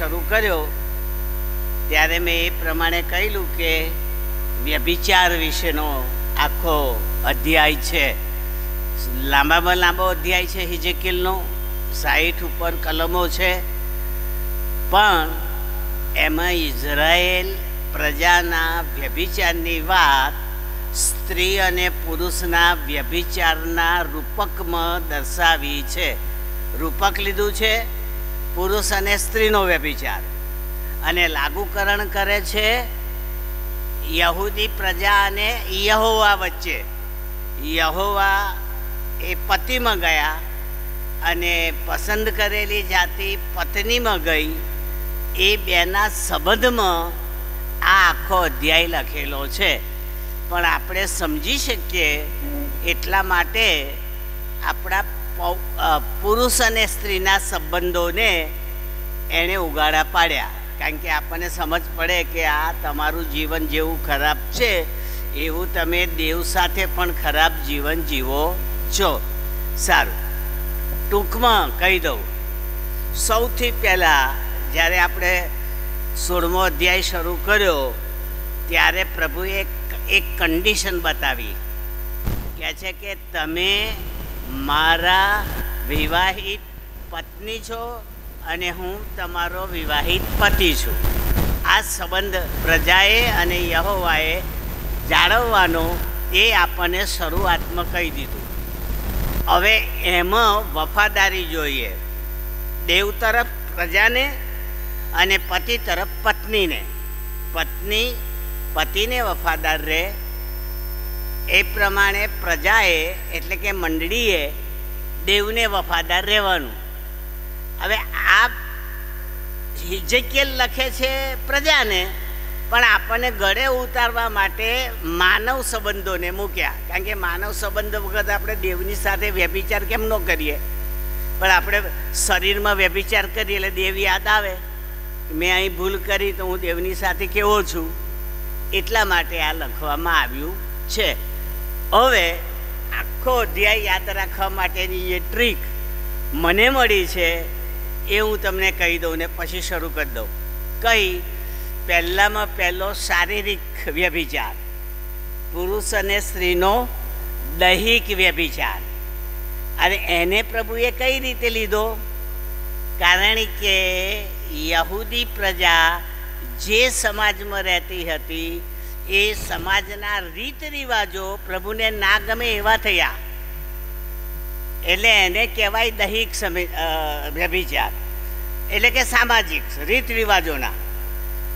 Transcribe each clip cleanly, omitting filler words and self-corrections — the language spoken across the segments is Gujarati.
શરૂ કર્યો ત્યારે મેં એ પ્રમાણે કહેલું કે વ્યભિચાર વિશેનો આખો અધ્યાય છે, લાંબામાં લાંબો અધ્યાય છે હિજકીલનો, 60 ઉપર કલમો છે, પણ એમાં ઇઝરાયેલ પ્રજાના વ્યભિચારની વાત સ્ત્રી અને પુરુષના વ્યભિચારના રૂપકમાં દર્શાવી છે. રૂપક લીધું છે પુરુષ અને સ્ત્રીનો વ્યભિચાર, અને લાગુકરણ કરે છે યહૂદી પ્રજા અને યહોવા વચ્ચે. યહોવા એ પતિમાં ગયા અને પસંદ કરેલી જાતિ પત્નીમાં ગઈ. એ બેના સંબંધમાં આ આખો અધ્યાય લખેલો છે. પણ આપણે સમજી શકીએ એટલા માટે આપણા પુરુષ અને સ્ત્રીના સંબંધોને એણે ઉગાડા પાડ્યા, કારણ કે આપણને સમજ પડે કે આ તમારું જીવન જેવું ખરાબ છે એવું તમે દેવ સાથે પણ ખરાબ જીવન જીવો છો. સારું, ટૂંકમાં કહી દઉં. સૌથી પહેલાં જ્યારે આપણે 16મો અધ્યાય શરૂ કર્યો ત્યારે પ્રભુએ એક કન્ડિશન બતાવી, કહે છે કે તમે મારા વિવાહિત પત્ની છો અને હું તમારો વિવાહિત પતિ છું. આ સંબંધ પ્રજાએ અને યહોવાએ જાળવવાનો એ આપણને શરૂઆતમાં કહી દીધું. હવે એમાં વફાદારી જોઈએ, દેવ તરફ પ્રજાને અને પતિ તરફ પત્નીને. પત્ની પતિને વફાદાર રહે એ પ્રમાણે પ્રજાએ એટલે કે મંડળીએ દેવને વફાદાર રહેવાનું. હવે આ હિજકીએલ લખે છે પ્રજાને, પણ આપણને ગળે ઉતારવા માટે માનવ સંબંધોને મૂક્યા, કારણ કે માનવ સંબંધો વખત આપણે દેવની સાથે વ્યભિચાર કેમ ન કરીએ, પણ આપણે શરીરમાં વ્યભિચાર કરીએ એટલે દેવ યાદ આવે. મેં અહીં ભૂલ કરી તો હું દેવની સાથે કેવો છું, એટલા માટે આ લખવામાં આવ્યું છે. હવે આખો અધ્યાય યાદ રાખવા માટેની જે ટ્રીક મને મળી છે એ હું તમને કહી દઉં ને પછી શરૂ કરી દઉં. પહેલામાં પહેલો શારીરિક વ્યભિચાર, પુરુષ અને સ્ત્રીનો દૈહિક વ્યભિચાર. અને એને પ્રભુએ કઈ રીતે લીધો? કારણ કે યહૂદી પ્રજા જે સમાજમાં રહેતી હતી એ સમાજના રીત રિવાજો પ્રભુને ના ગમે એવા થયા, એટલે એને કહેવાય દૈહિક વ્યભિચાર, એટલે કે સામાજિક રીત રિવાજોના.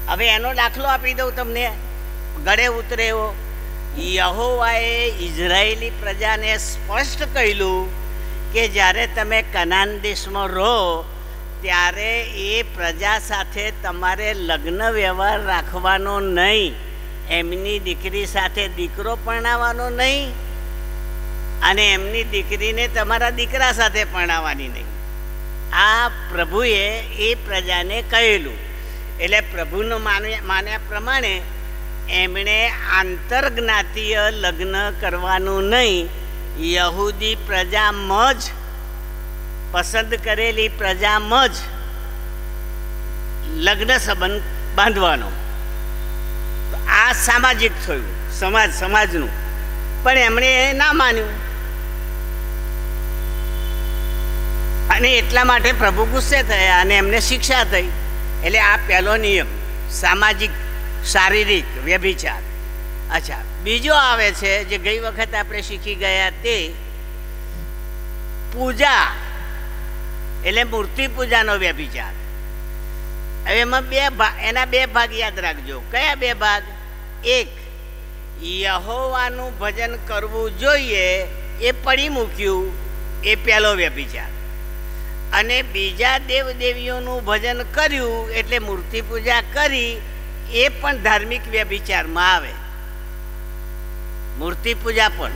હવે એનો દાખલો આપી દઉં તમને, ગળે ઉતરે એવો. યહોવાએ ઇઝરાયેલી પ્રજાને સ્પષ્ટ કહેલું કે જ્યારે તમે કનાન દેશમાં રહો ત્યારે એ પ્રજા સાથે તમારે લગ્ન વ્યવહાર રાખવાનો નહીં, એમની દીકરી સાથે દીકરો પરણાવવાનો નહીં, અને એમની દીકરીને તમારા દીકરા સાથે પરણાવવાની નહીં. આ પ્રભુએ એ પ્રજાને કહેલું. એટલે પ્રભુનું માન્યા પ્રમાણે એમણે આંતરજ્ઞાતીય લગ્ન કરવાનું નહીં, યહૂદી પ્રજામાં જ, પસંદ કરેલી પ્રજામાં જ લગ્ન સંબંધ બાંધવાનો. આ સામાજિક થયું, સમાજનું. પણ એમણે એ ના માન્યું અને એટલા માટે પ્રભુ ગુસ્સે થયા અને એમને શિક્ષા થઈ. એટલે આ પહેલો નિયમ, સામાજિક શારીરિક વ્યભિચાર. અચ્છા, બીજો આવે છે જે ગઈ વખત આપણે શીખી ગયા, તે પૂજા, એટલે મૂર્તિ પૂજાનો વ્યભિચાર. હવે એમાં એના બે ભાગ યાદ રાખજો. કયા બે ભાગ? એક, યહોવાનું ભજન કરવું જોઈએ એ પડી મૂક્યું, એ પહેલો વ્યભિચાર. અને બીજા દેવદેવીઓનું ભજન કર્યું એટલે મૂર્તિ પૂજા કરી, એ પણ ધાર્મિક વ્યભિચારમાં આવે. મૂર્તિ પૂજા પણ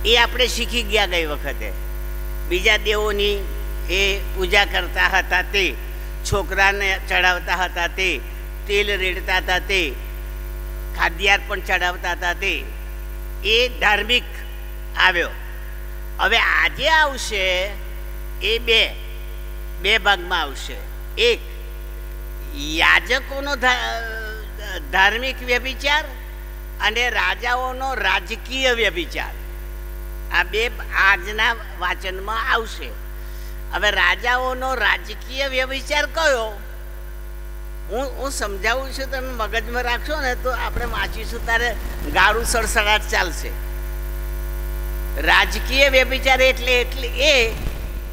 એ આપણે શીખી ગયા ગઈ વખતે. બીજા દેવોની એ પૂજા કરતા હતા, તે છોકરાને ચડાવતા હતા, તે તેલ રેડતા હતા, તે ખાદ્યાર પણ ચડાવતા હતા, તે એ ધાર્મિક આવ્યો. હવે આજે આવશે એ બે ભાગમાં આવશે. એક, યાજકોનો ધાર્મિક વ્યભિચાર અને રાજાઓનો રાજકીય વ્યભિચાર, આ બે આજના વાચનમાં આવશે. હવે રાજાઓનો રાજકીય વ્યભિચાર કયો, હું સમજાવું છું, તમે મગજમાં રાખશો ને તો આપણે વાંચીશું ત્યારે ગાળું સડસડાટ ચાલશે. રાજકીય વ્યભિચાર એટલે એ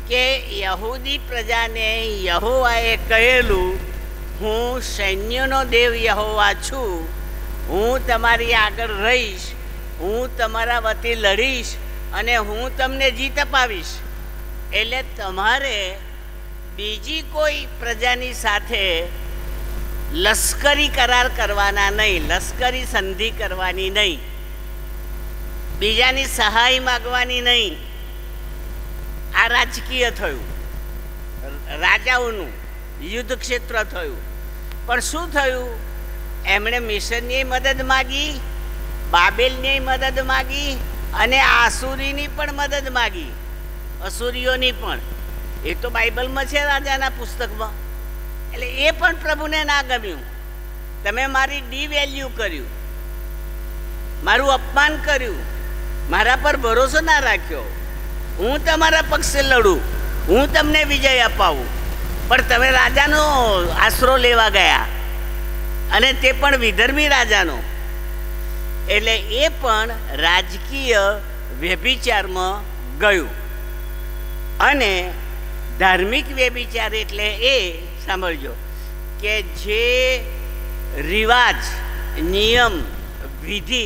કે યહૂદી પ્રજાને યહોવાએ કહેલું, હું સૈન્યનો દેવ યહોવા છું, હું તમારી આગળ રહીશ, હું તમારા વતી લડીશ અને હું તમને જીત અપાવીશ. એટલે તમારે બીજી કોઈ પ્રજાની સાથે લશ્કરી કરાર કરવાના નહીં, લશ્કરી સંધિ કરવાની નહીં, બીજાની સહાય માગવાની નહીં. આ રાજકીય થયું, રાજાઓનું યુદ્ધ ક્ષેત્ર થયું. પણ શું થયું? એમણે મિશનની મદદ માગી, બાબેલની મદદ માગી અને આસુરીની પણ મદદ માગી, અસુરીઓની પણ. એ તો બાઇબલમાં છે, રાજાના પુસ્તકમાં. એટલે એ પણ પ્રભુને ના ગમ્યું. તમે મારી ડિવેલ્યુ કર્યું, મારું અપમાન કર્યું, મારા પર ભરોસો ના રાખ્યો. હું તમારા પક્ષે લડું, હું તમને વિજય અપાવું, પણ તમે રાજાનો આશરો લેવા ગયા, અને તે પણ વિધર્મી રાજાનો. એટલે એ પણ રાજકીય વ્યભિચારમાં ગયું. અને ધાર્મિક વ્યભિચાર એટલે એ, સાંભળજો, કે જે રિવાજ, નિયમ, વિધિ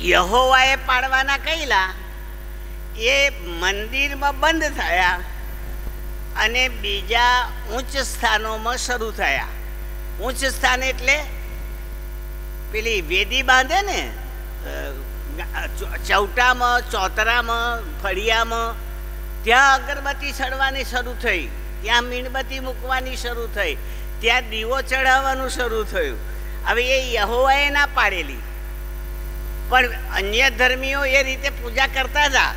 યહોવાએ પાડવાના કહેલા એ મંદિરમાં બંધ થયા અને બીજા ઉચ્ચ સ્થાનોમાં શરૂ થયા. ઉચ્ચ સ્થાન એટલે પેલી વેદી બાંધે ને, ચૌટામાં, ચોતરામાં, ફળિયામાં, ત્યાં અગરબત્તી ચડવાની શરૂ થઈ, ત્યાં મીણબત્તી મૂકવાની શરૂ થઈ, ત્યાં દીવો ચઢાવવાનું શરૂ થયું. હવે એ યહોવાએ ના પાડેલી, પણ અન્ય ધર્મીઓ એ રીતે પૂજા કરતા હતા.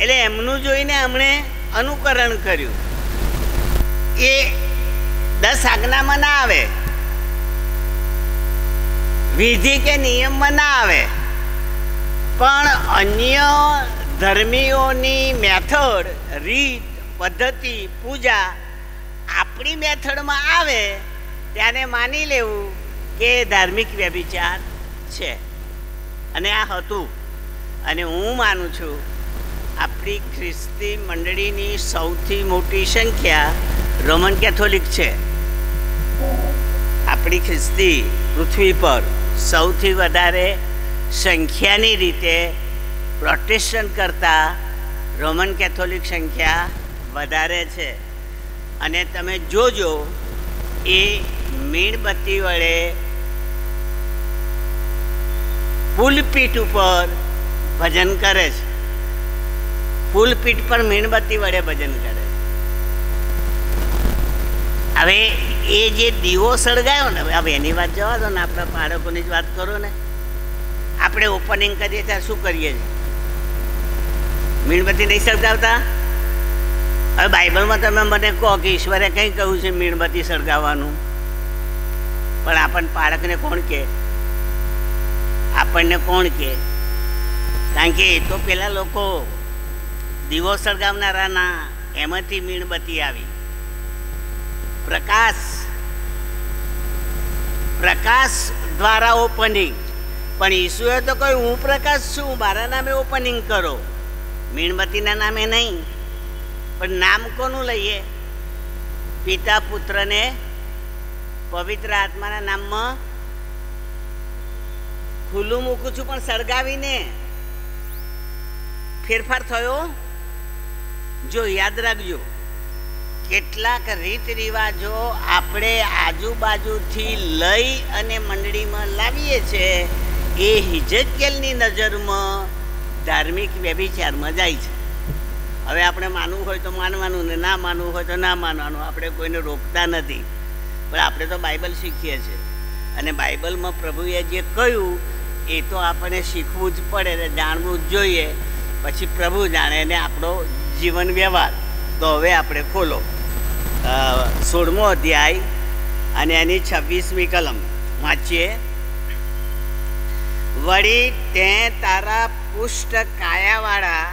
એટલે એમનું જોઈને એમણે અનુકરણ કર્યું. એ 10 આજ્ઞામાં ના આવે, વિધિ કે નિયમમાં ના આવે, પણ અન્ય ધર્મીઓની મેથડ, રીત, પદ્ધતિ, પૂજા આપણી મેથડમાં આવે ત્યારે માની લેવું કે ધાર્મિક વ્યભિચાર છે. અને આ હતું. અને હું માનું છું આપણી ખ્રિસ્તી મંડળીની સૌથી મોટી સંખ્યા રોમન કેથોલિક છે. આપણી ખ્રિસ્તી પૃથ્વી પર સૌથી વધારે સંખ્યાની રીતે પ્રોટેસ્ટન્ટ કરતાં રોમન કેથોલિક સંખ્યા વધારે છે. અને તમે જોજો, એ મીણબત્તી વડે પુલપીઠ ઉપર ભજન કરે છે. પુલપીઠ પર મીણબત્તી વડે ભજન કરે છે. હવે એ જે દીવો સળગાયો ને, હવે એની વાત જવા દો ને, આપણા બાળકોની જ વાત કરો ને. આપણે ઓપનિંગ કરીએ ત્યારે શું કરીએ છીએ? મીણબત્તી નહીં સળગાવતા? હવે બાઇબલમાં તમે મને કહો કે ઈશ્વરે કંઈ કહ્યું છે મીણબત્તી સળગાવવાનું, પણ આપણને બાળકને કોણ કહે? આપણને કોણ કહે? કારણ કે એ તો પેલા લોકો દીવો સળગાવનારાના એમાંથી મીણબત્તી આવી. પ્રકાશ દ્વારા ઓપનિંગ. પણ ઈસુએ તો કહ્યું, હું પ્રકાશ છું, મારા નામે ઓપનિંગ કરો, મીણબત્તીના નામે નહીં. પણ નામ કોનું લઈએ? પિતા, પુત્રને પવિત્ર આત્માના નામમાં ખુલ્લું મૂકું છું. પણ સળગાવીને ફેરફાર થયો? જો યાદ રાખજો, કેટલાક રીત રિવાજો આપણે આજુબાજુથી લઈ અને મંડળીમાં લાવીએ છીએ, એ હિજકેલની નજરમાં ધાર્મિક વ્યભિચારમાં જાય છે. હવે આપણે માનવું હોય તો માનવાનું, ને ના માનવું હોય તો ના માનવાનું. આપણે કોઈને રોકતા નથી, પણ આપણે તો બાઇબલ શીખીએ છીએ. અને બાઇબલમાં પ્રભુએ જે કહ્યું એ તો આપણે શીખવું જ પડે ને, જાણવું જ જોઈએ. પછી પ્રભુ જાણે ને આપણો જીવન વ્યવહાર. તો હવે આપણે ખોલો. 16મો અધ્યાય અને એની 26મી કલમ વાંચીએ. વળી તે તારા પુષ્ટ કાયાવાળા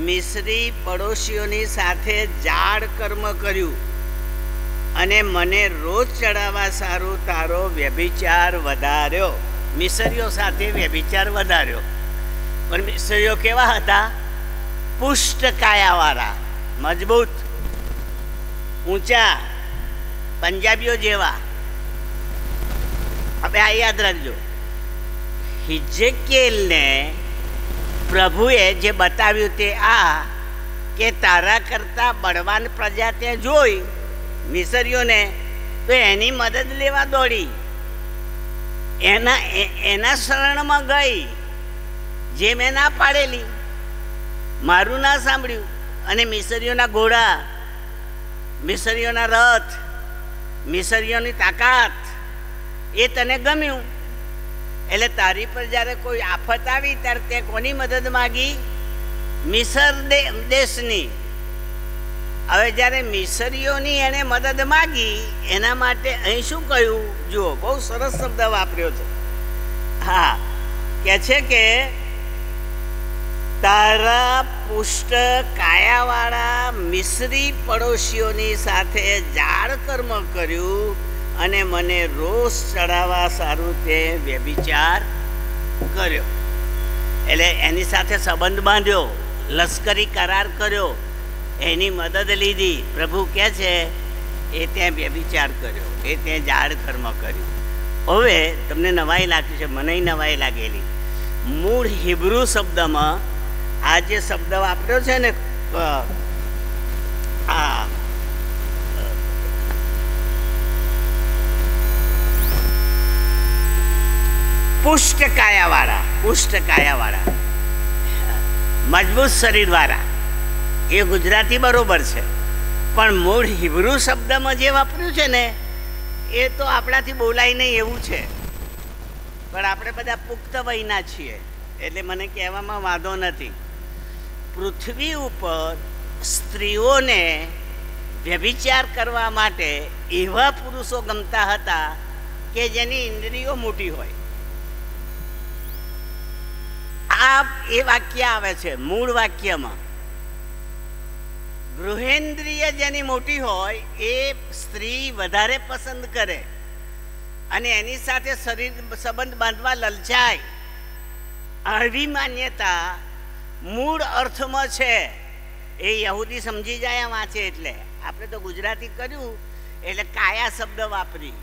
મિસ્રી પડોશીઓની સાથે જાળ કર્મ કર્યું અને મને રોજ ચડાવવા સારું તારો વ્યભિચાર વધાર્યો. મિસરીઓ સાથે વ્યભિચાર વધાર્યો. પણ મિસરીઓ કેવા હતા? પુષ્ટ કાયાવાળા, મજબૂત, ઊંચા, પંજાબીઓ જેવા. હવે આ યાદ રાખજો, હિજકેલને પ્રભુએ જે બતાવ્યું તે આ કે તારા કરતા બળવાન પ્રજા ત્યાં જોઈ મિસરીઓને, તો એની મદદ લેવા દોડી, એના શરણમાં ગઈ, જે મેં ના પાડેલી, મારું ના સાંભળ્યું. અને મિસરીઓના ઘોડા, મિસરીઓના રથ, મિસરીઓની તાકાત એ તને ગમ્યું. એટલે તારી પર જ્યારે કોઈ આફત આવી ત્યારે તે કોની મદદ માગી? મિસર દેશની. હવે જ્યારે મિસરીઓની એણે મદદ માગી, એના માટે અહીં શું કહ્યું? જુઓ, બહુ સરસ શબ્દ વાપર્યો છે. હા, કે છે કે તારા પુષ્ટ કાયાવાળા મિસ્રી પડોશીઓની સાથે જાળ કર્મ કર્યું અને મને રોષ ચડાવવા સારું તે વ્યભિચાર કર્યો. એટલે એની સાથે સંબંધ બાંધ્યો, લશ્કરી કરાર કર્યો, એની મદદ લીધી. પ્રભુ કહે છે એ ત્યાં વ્યભિચાર કર્યો, એ ત્યાં જાળ કર્મ કર્યું. હવે તમને નવાઈ લાગી છે, મને નવાઈ લાગેલી. મૂળ હિબ્રુ શબ્દમાં આ જે શબ્દ વાપર્યો છે ને, આ પુષ્ટ કાયાવાળા, મજબૂત શરીરવાળા, એ ગુજરાતી બરોબર છે, પણ મૂળ હિબ્રુ શબ્દમાં જે વાપર્યું છે ને એ તો આપણાથી બોલાય નહીં એવું છે. પણ આપણે બધા પુખ્ત વયના છીએ એટલે મને કહેવામાં વાંધો નથી. પૃથ્વી ઉપર સ્ત્રીઓને વ્યભિચાર કરવા માટે એવા પુરુષો ગમતા હતા કે જેની ઇન્દ્રિયો મોટી હોય. આ એ વાક્ય આવે છે મૂળ વાક્યમાં. ગૃહેન્દ્રિય જેની મોટી હોય એ સ્ત્રી વધારે પસંદ કરે અને એની સાથે શરીર સંબંધ બાંધવા લલચાય. આવી માન્યતા મૂળ અર્થમાં છે. એ યહૂદી સમજી જાય વાંચે એટલે. આપણે તો ગુજરાતી કર્યું એટલે કાયા શબ્દ વાપરી,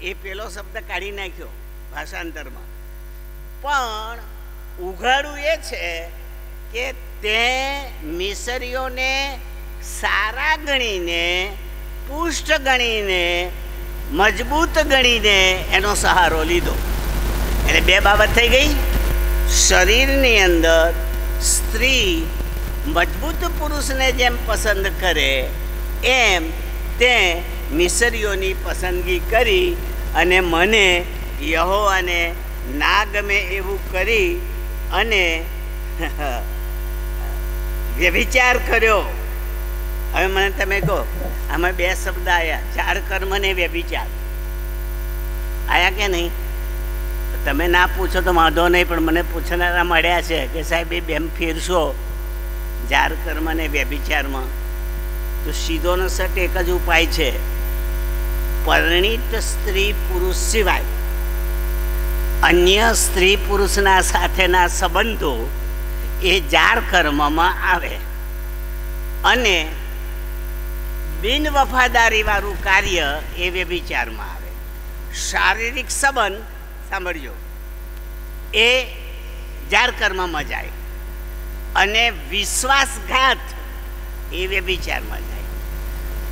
એ પેલો શબ્દ કાઢી નાખ્યો ભાષાંતરમાં. પણ ઉઘાડું એ છે કે તે મિસરીઓને સારા ગણીને, પુષ્ટ ગણીને, મજબૂત ગણીને એનો સહારો લીધો. એટલે બે બાબત થઈ ગઈ. શરીરની અંદર સ્ત્રી મજબૂત પુરુષને જેમ પસંદ કરે એમ તે મિસરીઓની પસંદગી કરી અને મને યહોવાને ના ગમે એવું કરી અને વ્યભિચાર કર્યો. હવે મને તમે કહો, આમાં બે શબ્દ આવ્યા, જાળ કર્મ ને વ્યભિચાર. આયા કે નહીં? તમે ના પૂછો તો વાંધો નહીં, પણ મને પૂછનારા મળ્યા છે કે સાહેબ એ બેમ ફેરશો જાળ કર્મ ને વ્યભિચારમાં. તો સીધો ને સટ એક જ ઉપાય છે, પરિણીત સ્ત્રી પુરુષ સિવાય અન્ય સ્ત્રી પુરુષના સાથેના સંબંધો એ જાળ કર્મમાં આવે. અને બિન વફાદારી વાળું કાર્ય એ વ્યભિચારમાં આવે. શારીરિક સંબંધ, સાંભળજો, એ જાળ કર્મમાં જાય અને વિશ્વાસઘાત એ વ્યભિચારમાં જાય.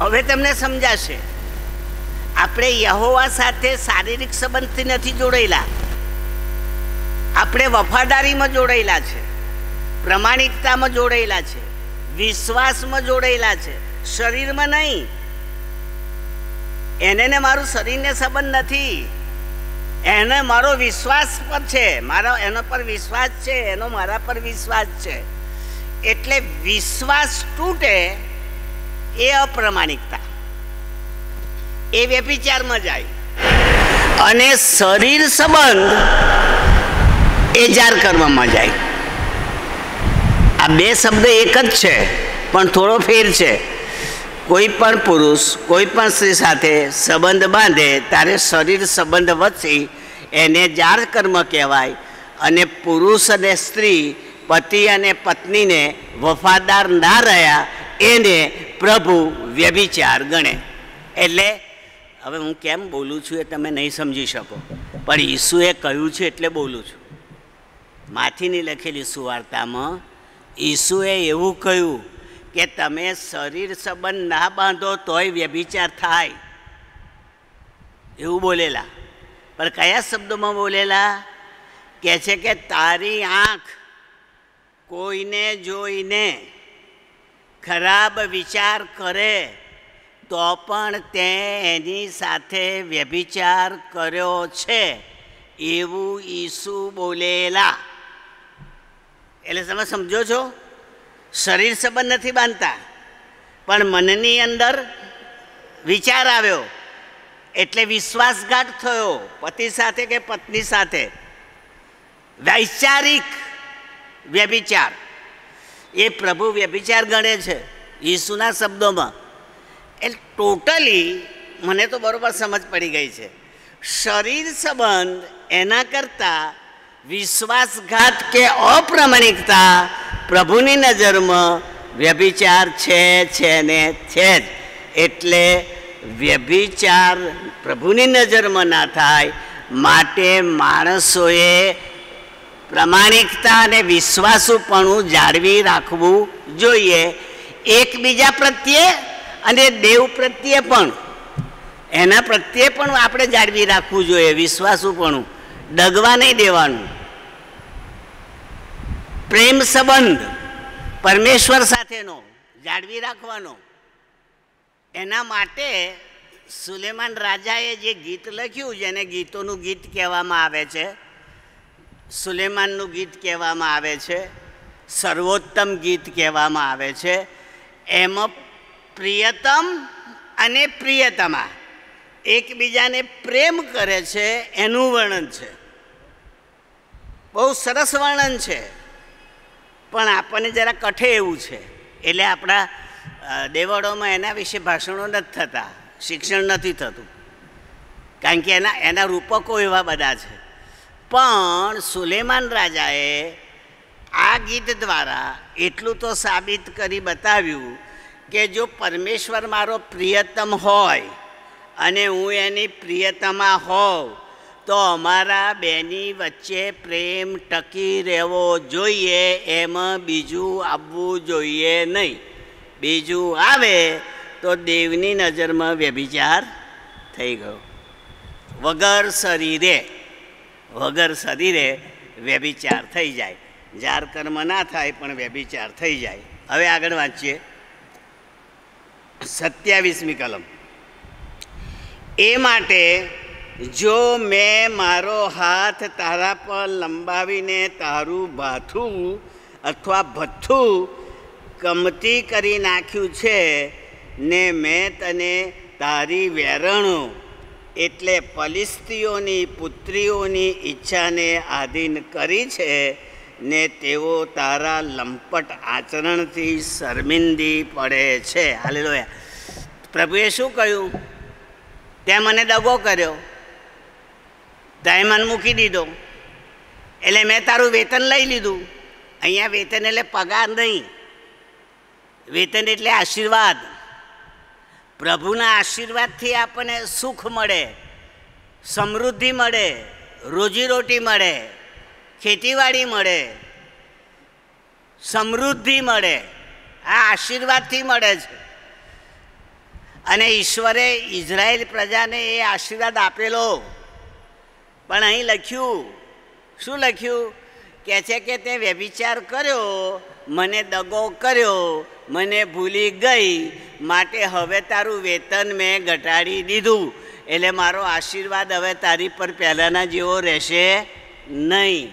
હવે તમને સમજાશે. આપણે યહોવા સાથે શારીરિક સંબંધથી નથી જોડાયેલા, આપણે વફાદારીમાં જોડાયેલા છે, પ્રમાણિકતામાં જોડાયેલા છે, વિશ્વાસમાં જોડાયેલા છે, શરીરમાં નહીં. એને ને મારું શરીરને સંબંધ નથી, એને મારો વિશ્વાસ પર છે, મારો એનો પર વિશ્વાસ છે, એનો મારા પર વિશ્વાસ છે. એટલે વિશ્વાસ તૂટે એ અપ્રમાણિકતા, એ વ્યભિચારમાં જાય. અને શરીર સંબંધ એ જાર કર્મમાં જાય. આ બે શબ્દ એક જ છે, પણ થોડો ફેર છે. કોઈ પણ પુરુષ કોઈ પણ સ્ત્રી સાથે સંબંધ બાંધે ત્યારે શરીર સંબંધ વચ્ચે એને જાર કર્મ કહેવાય. અને પુરુષ અને સ્ત્રી, પતિ અને પત્નીને વફાદાર ના રહ્યા એને પ્રભુ વ્યભિચાર ગણે. એટલે હવે હું કેમ બોલું છું એ તમે નહીં સમજી શકો, પણ ઈસુએ કહ્યું છે એટલે બોલું છું. માથીની લખેલી સુવાર્તામાં ઈસુએ એવું કહ્યું કે તમે શરીર સંબંધ ના બાંધો તોય વ્યભિચાર થાય, એવું બોલેલા. પણ કયા શબ્દોમાં બોલેલા? કહે છે કે તારી આંખ કોઈને જોઈને ખરાબ વિચાર કરે તો પણ તે એની સાથે વ્યભિચાર કર્યો છે, એવું ઈસુ બોલેલા. એટલે તમે સમજો છો, શરીર સંબંધ નથી બાંધતા, પણ મનની અંદર વિચાર આવ્યો એટલે વિશ્વાસઘાત થયો પતિ સાથે કે પત્ની સાથે. વૈચારિક વ્યભિચાર એ પ્રભુ વ્યભિચાર ગણે છે ઈસુના શબ્દોમાં. એટલે ટોટલી મને તો બરોબર સમજ પડી ગઈ છે. શરીર સંબંધ એના કરતાં વિશ્વાસઘાત કે અપ્રમાણિકતા પ્રભુની નજરમાં વ્યભિચાર છે ને છે જ. એટલે વ્યભિચાર પ્રભુની નજરમાં ના થાય માટે માણસોએ પ્રમાણિકતા અને વિશ્વાસુપણું જાળવી રાખવું જોઈએ, એકબીજા પ્રત્યે અને દેવ પ્રત્યે પણ. એના પ્રત્યે પણ આપણે જાળવી રાખવું જોઈએ વિશ્વાસુપણું, ડગવા નહીં દેવાનું. પ્રેમ સંબંધ પરમેશ્વર સાથેનો જાળવી રાખવાનો. એના માટે સુલેમાન રાજાએ જે ગીત લખ્યું, જેને ગીતોનું ગીત કહેવામાં આવે છે, સુલેમાનનું ગીત કહેવામાં આવે છે, સર્વોત્તમ ગીત કહેવામાં આવે છે, એમાં પ્રિયતમ અને પ્રિયતમા એકબીજાને પ્રેમ કરે છે એનું વર્ણન છે. બહુ સરસ વર્ણન છે, પણ આપણને જરા કઠે એવું છે. એટલે આપણા દેવળોમાં એના વિશે ભાષણો નથી થતા, શિક્ષણ નથી થતું, કારણ કે એના રૂપકો એવા બધા છે. પણ સુલેમાન રાજાએ આ ગીત દ્વારા એટલું તો સાબિત કરી બતાવ્યું કે જો પરમેશ્વર મારો પ્રિયતમ હોય અને હું એની પ્રિયતમા હોઉં તો અમારા બેની વચ્ચે પ્રેમ ટકી રહેવો જોઈએ, એમાં બીજું આવવું જોઈએ નહીં. બીજું આવે તો દેવની નજરમાં વ્યભિચાર થઈ ગયો. વગર શરીરે વ્યભિચાર થઈ જાય. જાર કર્મ ના થાય પણ વ્યભિચાર થઈ જાય. હવે આગળ વાંચીએ 27મી કલમ. એ માટે જો મેં મારો હાથ તારા પર લંબાવીને તારું ભાથું અથવા ભથ્થું કમતી કરી નાખ્યું છે ને મેં તને તારી વેરણો એટલે ફલિસ્તીઓની પુત્રીઓની ઈચ્છાને આધીન કરી છે ને તેઓ તારા લંપટ આચરણથી શર્મિંદી પડે છે. હાલેલુયા. પ્રભુએ શું કહ્યું? તે મને દગો કર્યો, તે મને મૂકી દીધો, એટલે મેં તારું વેતન લઈ લીધું. અહીંયા વેતન એટલે પગાર નહીં, વેતન એટલે આશીર્વાદ. પ્રભુના આશીર્વાદથી આપણને સુખ મળે, સમૃદ્ધિ મળે, રોજીરોટી મળે, ખેતીવાડી મળે, સમૃદ્ધિ મળે. આ આશીર્વાદથી મળે છે. અને ઈશ્વરે ઇઝરાયેલ પ્રજાને એ આશીર્વાદ આપેલો. પણ અહીં લખ્યું, શું લખ્યું? કહે છે કે તે વ્યભિચાર કર્યો, મને દગો કર્યો, મને ભૂલી ગઈ, માટે હવે તારું વેતન મેં ઘટાડી દીધું, એટલે મારો આશીર્વાદ હવે તારી પર પહેલાંના જેવો રહેશે નહીં,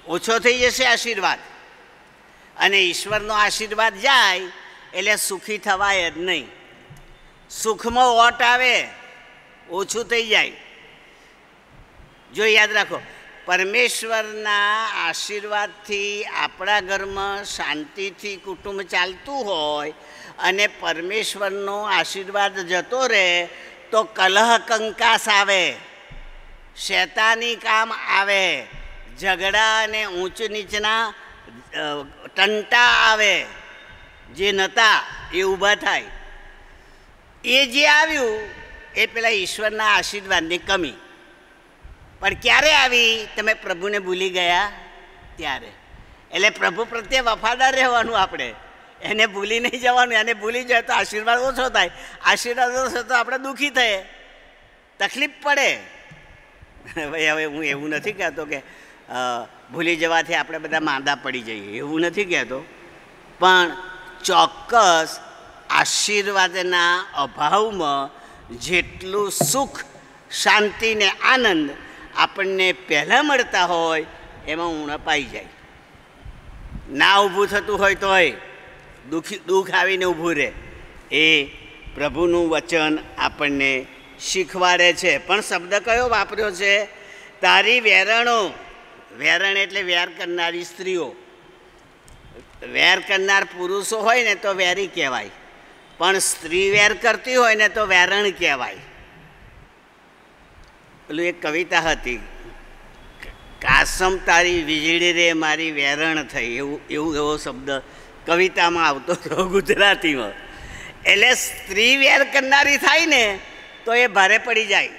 ઓછો થઈ જશે આશીર્વાદ. અને ઈશ્વરનો આશીર્વાદ જાય એટલે સુખી થવાય જ નહીં. સુખમાં ઓટ આવે, ઓછું થઈ જાય. જો યાદ રાખો, પરમેશ્વરના આશીર્વાદથી આપણા ઘરમાં શાંતિથી કુટુંબ ચાલતું હોય અને પરમેશ્વરનો આશીર્વાદ જતો રહે તો કલહ કંકાસ આવે, શૈતાની કામ આવે, ઝઘડા અને ઊંચ નીચના ટંટા આવે, જે નહોતા એ ઊભા થાય. એ જે આવ્યું એ પેલા ઈશ્વરના આશીર્વાદની કમી. પણ ક્યારે આવી? તમે પ્રભુને ભૂલી ગયા ત્યારે. એટલે પ્રભુ પ્રત્યે વફાદાર રહેવાનું, આપણે એને ભૂલી નહીં જવાનું. એને ભૂલી જાય તો આશીર્વાદ ઓછો થાય, આશીર્વાદ ઓછો તો આપણે દુઃખી થઈએ, તકલીફ પડે. ભાઈ હવે હું એવું નથી કહેતો કે ભૂલી જવાથી આપણે બધા માંદા પડી જઈએ, એવું નથી કહેતો. પણ ચોક્કસ આશીર્વાદના અભાવમાં જેટલું સુખ, શાંતિ ને આનંદ આપણને પહેલાં મળતા હોય એમાં ઉણપ આવી જાય. ના ઊભું થતું હોય તોય દુઃખ આવીને ઊભું રહે. એ પ્રભુનું વચન આપણને શીખવાડે છે. પણ શબ્દ કયો વાપર્યો છે? તારી વેરણો. વેરણ એટલે વેર કરનારી સ્ત્રીઓ. વેર કરનાર પુરુષો હોય ને તો વેરી કહેવાય, પણ સ્ત્રી વેર કરતી હોય ને તો વેરણ કહેવાય. પેલું એક કવિતા હતી, કાસમ તારી વીજળી રે મારી વેરણ થઈ, એવો શબ્દ કવિતામાં આવતો હતો ગુજરાતીમાં. એટલે સ્ત્રી વેર કરનારી થાય ને તો એ ભારે પડી જાય.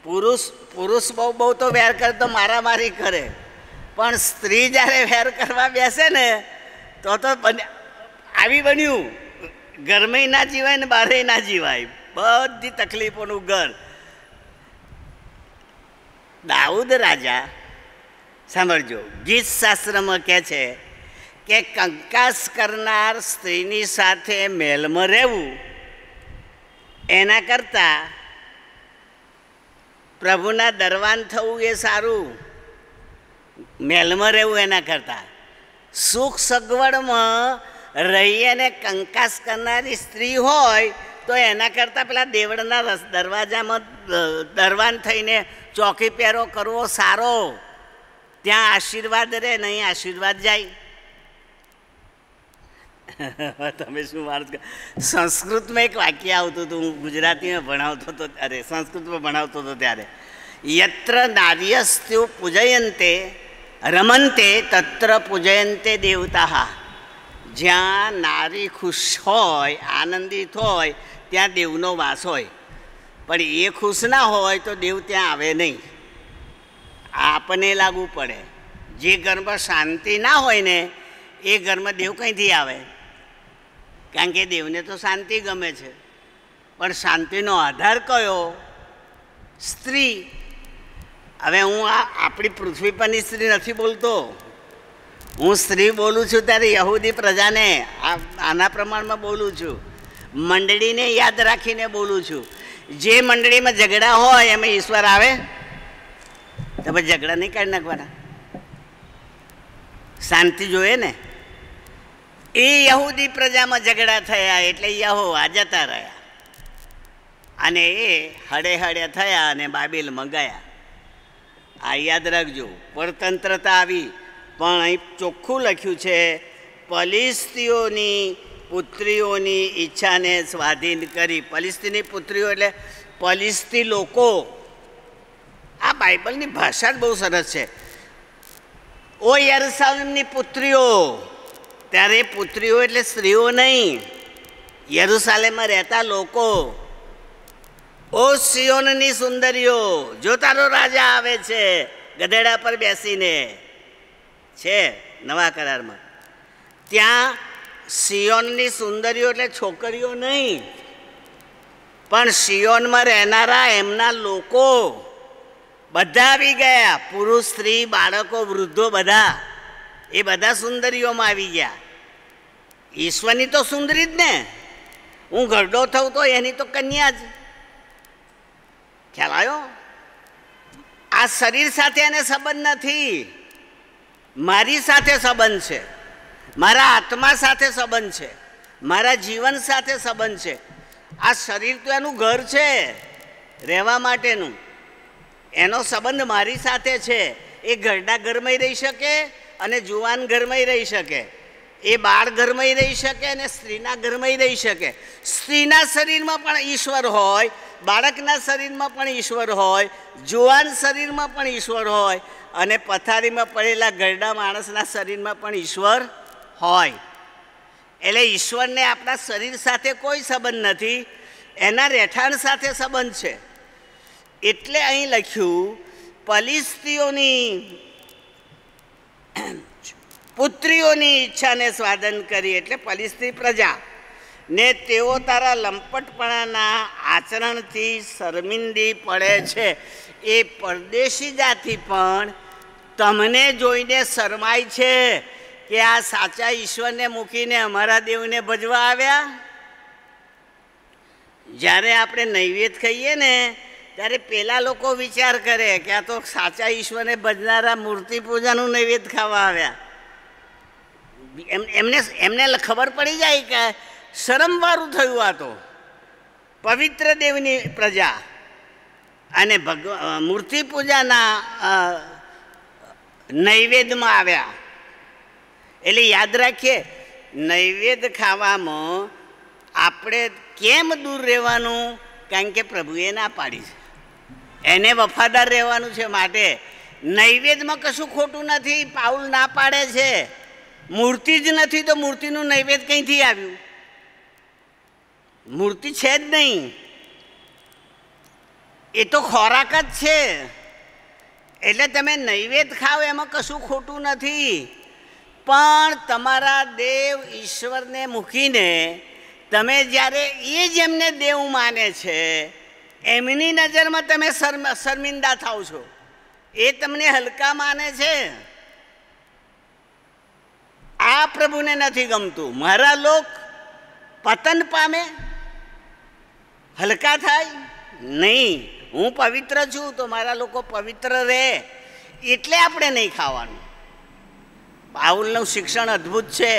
પુરુષ બહુ તો વેર કરે તો મારામારી કરે, પણ સ્ત્રી જ્યારે વેર કરવા બેસે ને તો આવી બન્યું, ઘરમાં ના જીવાય ને બહારે ના જીવાય, બધી તકલીફોનું ઘર. દાઉદ રાજા, સાંભળજો, ગીત શાસ્ત્રમાં કહે છે કે કંકાસ કરનાર સ્ત્રીની સાથે મહેલમાં રહેવું એના કરતાં પ્રભુના દરવાન થવું એ સારું. મહેલમાં રહેવું એના કરતાં. સુખ સગવડમાં રહી અને કંકાસ કરનારી સ્ત્રી હોય તો એના કરતાં પેલા દેવળના દરવાજામાં દરવાન થઈને ચોકી પહેરો કરવો સારો. ત્યાં આશીર્વાદ રહે, નહીં આશીર્વાદ જાય. તમે શું વાત? સંસ્કૃતમાં એક વાક્ય આવતું હતું, હું ગુજરાતીમાં ભણાવતો હતો, અરે સંસ્કૃતમાં ભણાવતો હતો ત્યારે, યત્ર નાર્યસ્તુ પૂજયંતે રમંતે તત્ર પૂજયંતે દેવતા. જ્યાં નારી ખુશ હોય, આનંદિત હોય, ત્યાં દેવનો વાસ હોય. પણ એ ખુશ ના હોય તો દેવ ત્યાં આવે નહીં. આપણને લાગુ પડે. જે ઘરમાં શાંતિ ના હોય ને એ ઘરમાં દેવ કંઈથી આવે? કારણ કે દેવને તો શાંતિ ગમે છે. પણ શાંતિનો આધાર કયો? સ્ત્રી. હવે હું આપણી પૃથ્વી પરની સ્ત્રી નથી બોલતો, હું સ્ત્રી બોલું છું ત્યારે યહૂદી પ્રજાને આના પ્રમાણમાં બોલું છું, મંડળીને યાદ રાખીને બોલું છું. જે મંડળીમાં ઝઘડા હોય એમાં ઈશ્વર આવે તો પછી ઝઘડા નહીં કાઢી નાખવાના, શાંતિ જોઈએ ને. એ યહૂદી પ્રજામાં ઝઘડા થયા એટલે યહોવા જતા રહ્યા અને એ હળે હળે થયા અને બાબેલમાં ગયા. આ યાદ રાખજો. પરતંત્રતા આવી, પણ અહીં ચોખ્ખું લખ્યું છે ફલિસ્તીઓની પુત્રીઓની ઈચ્છાને સ્વાધીન કરી. ફલિસ્તીની પુત્રીઓ એટલે ફલિસ્તી લોકો. આ બાઇબલની ભાષા જ બહુ સરસ છે. ઓ યરુશલેમની પુત્રીઓ. ત્યારે પુત્રીઓ એટલે સ્ત્રીઓ નહીં, યરુશલેમમાં રહેતા લોકો. ઓ સિયોનની સુંદરીઓ, જો તારો રાજા આવે છે ગધેડા પર બેસીને. છે નવા કરારમાં. ત્યાં સિયોનની સુંદરીઓ એટલે છોકરીઓ નહીં, પણ સિયોનમાં રહેનારા એમના લોકો બધા આવી ગયા. પુરુષ, સ્ત્રી, બાળકો, વૃદ્ધો, બધા એ બધા સુંદરીઓમાં આવી ગયા. ઈશ્વરની તો સુંદરી જ ને. હું ઘરડો થઉં તો એની તો કન્યા જ. ખ્યાલ આવ્યો? આ શરીર સાથે એને સંબંધ નથી, મારી સાથે સંબંધ છે, મારા આત્મા સાથે સંબંધ છે. મારા જીવન સાથે સંબંધ છે. આ શરીર તો એનું ઘર છે રહેવા માટેનું, એનો સંબંધ મારી સાથે છે. એ ઘરના ઘરમાં રહી શકે અને જુવાન ઘરમાં રહી શકે, એ બાળ ઘરમાં રહી શકે અને સ્ત્રીના ઘરમાં રહી શકે. સ્ત્રીના શરીરમાં પણ ઈશ્વર હોય, બાળકના શરીરમાં પણ ઈશ્વર હોય, જુવાન શરીરમાં પણ ઈશ્વર હોય અને પથારીમાં પડેલા ઘરડા માણસના શરીરમાં પણ ઈશ્વર હોય. એટલે ઈશ્વરને આપણા શરીર સાથે કોઈ સંબંધ નથી, એના રહેઠાણ સાથે સંબંધ છે. એટલે અહીં લખ્યું, ફલિસ્તીઓની પુત્રીઓની ઈચ્છાને સ્વાધીન કરી, એટલે ફલિસ્તી પ્રજા ને તેઓ તારા લંપટપણાના આચરણથી શર્મિંદી પડે છે. એ પરદેશી જાતિ પણ તમને જોઈને શરમાય છે કે આ સાચા ઈશ્વરને મૂકીને અમારા દેવને ભજવા આવ્યા. જ્યારે આપણે નૈવેદ્ય ખાઈએ ને ત્યારે પેલા લોકો વિચાર કરે કે આ તો સાચા ઈશ્વરને ભજનારા મૂર્તિ પૂજાનું નૈવેદ્ય ખાવા આવ્યા. એમને ખબર પડી જાય કે શરમવાળું થયું, આ તો પવિત્ર દેવની પ્રજા અને મૂર્તિ પૂજાના નૈવેદ્યમાં આવ્યા. એટલે યાદ રાખીએ, નૈવેદ્ય ખાવામાં આપણે કેમ દૂર રહેવાનું? કારણ કે પ્રભુએ ના પાડી છે, એને વફાદાર રહેવાનું છે. માટે નૈવેદ્યમાં કશું ખોટું નથી, પાઉલ ના પાડે છે. મૂર્તિ જ નથી તો મૂર્તિનું નૈવેદ્ય કંઈથી આવ્યું? મૂર્તિ છે જ નહીં, એ તો ખોરાક જ છે. એટલે તમે નૈવેદ્ય ખાઓ એમાં કશું ખોટું નથી, પણ તમારા દેવ ઈશ્વરને મૂકીને તમે જ્યારે એ જ એમને દેવ માને છે એમની નજરમાં તમે શર્મિંદા થાવ છો, એ તમને હલકા માને છે. આ પ્રભુને નથી ગમતું. મારા લોક પતન પામે, હલકા થાય નહીં. હું પવિત્ર છું તો મારા લોકો પવિત્ર રહે, એટલે આપણે નહીં ખાવાનું. પાઉલનું શિક્ષણ અદ્ભુત છે.